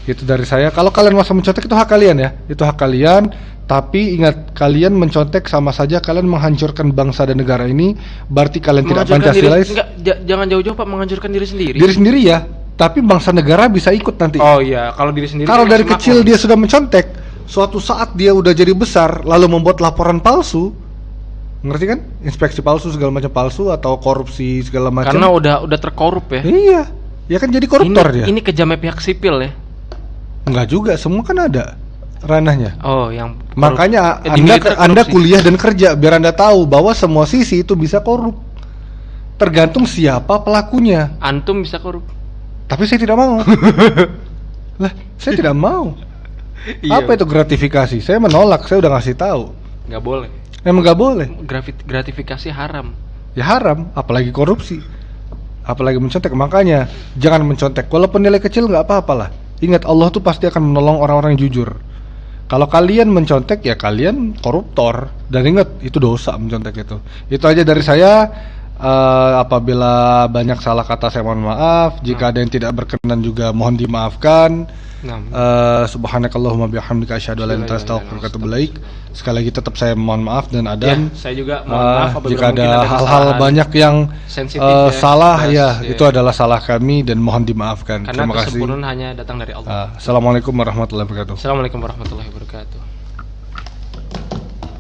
Itu dari saya. Kalau kalian mau mencontek itu hak kalian ya, itu hak kalian. Tapi ingat, kalian mencontek sama saja kalian menghancurkan bangsa dan negara ini. Berarti kalian tidak Pancasilais. Jangan jauh-jauh Pak, menghancurkan diri sendiri. Diri sendiri ya. Tapi bangsa negara bisa ikut nanti. Oh iya, kalau diri sendiri. Kalau dari kecil dia sudah mencontek, suatu saat dia udah jadi besar, lalu membuat laporan palsu, ngerti kan? Inspeksi palsu segala macam palsu atau korupsi segala macam. Karena udah terkorup ya. Iya, ya kan jadi koruptor dia. Ini kejamnya pihak sipil ya. Enggak juga, semua kan ada ranahnya. Oh, yang makanya anda kuliah dan kerja biar Anda tahu bahwa semua sisi itu bisa korup. Tergantung siapa pelakunya. Antum bisa korup. Tapi saya tidak mau. Lah, saya tidak mau. Iya. Apa itu gratifikasi? Saya menolak, saya udah ngasih tahu. Nggak boleh. Emang nggak boleh. Gratifikasi haram. Ya haram, apalagi korupsi, apalagi mencontek. Makanya jangan mencontek. Walaupun nilai kecil nggak apa-apalah. Ingat, Allah tuh pasti akan menolong orang-orang yang jujur. Kalau kalian mencontek ya kalian koruptor. Dan ingat, itu dosa mencontek itu. Itu aja dari saya. Apabila banyak salah kata saya mohon maaf. Jika ada yang tidak berkenan juga mohon dimaafkan. Subhanakallahumma bihamdika asyhadu an la ilaha illa anta astaghfiruka wa atubu ilaik. Sekali lagi tetap saya mohon maaf dan Adam. Ya, saya juga mohon maaf jika ada hal-hal banyak yang salah ya, itu adalah salah kami dan mohon dimaafkan. Karena terima kasih. Kesempurnaan hanya datang dari Allah. Assalamualaikum warahmatullahi wabarakatuh. Assalamualaikum warahmatullahi wabarakatuh.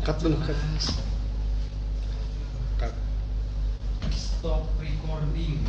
Cut dulu, cut. Stop recording.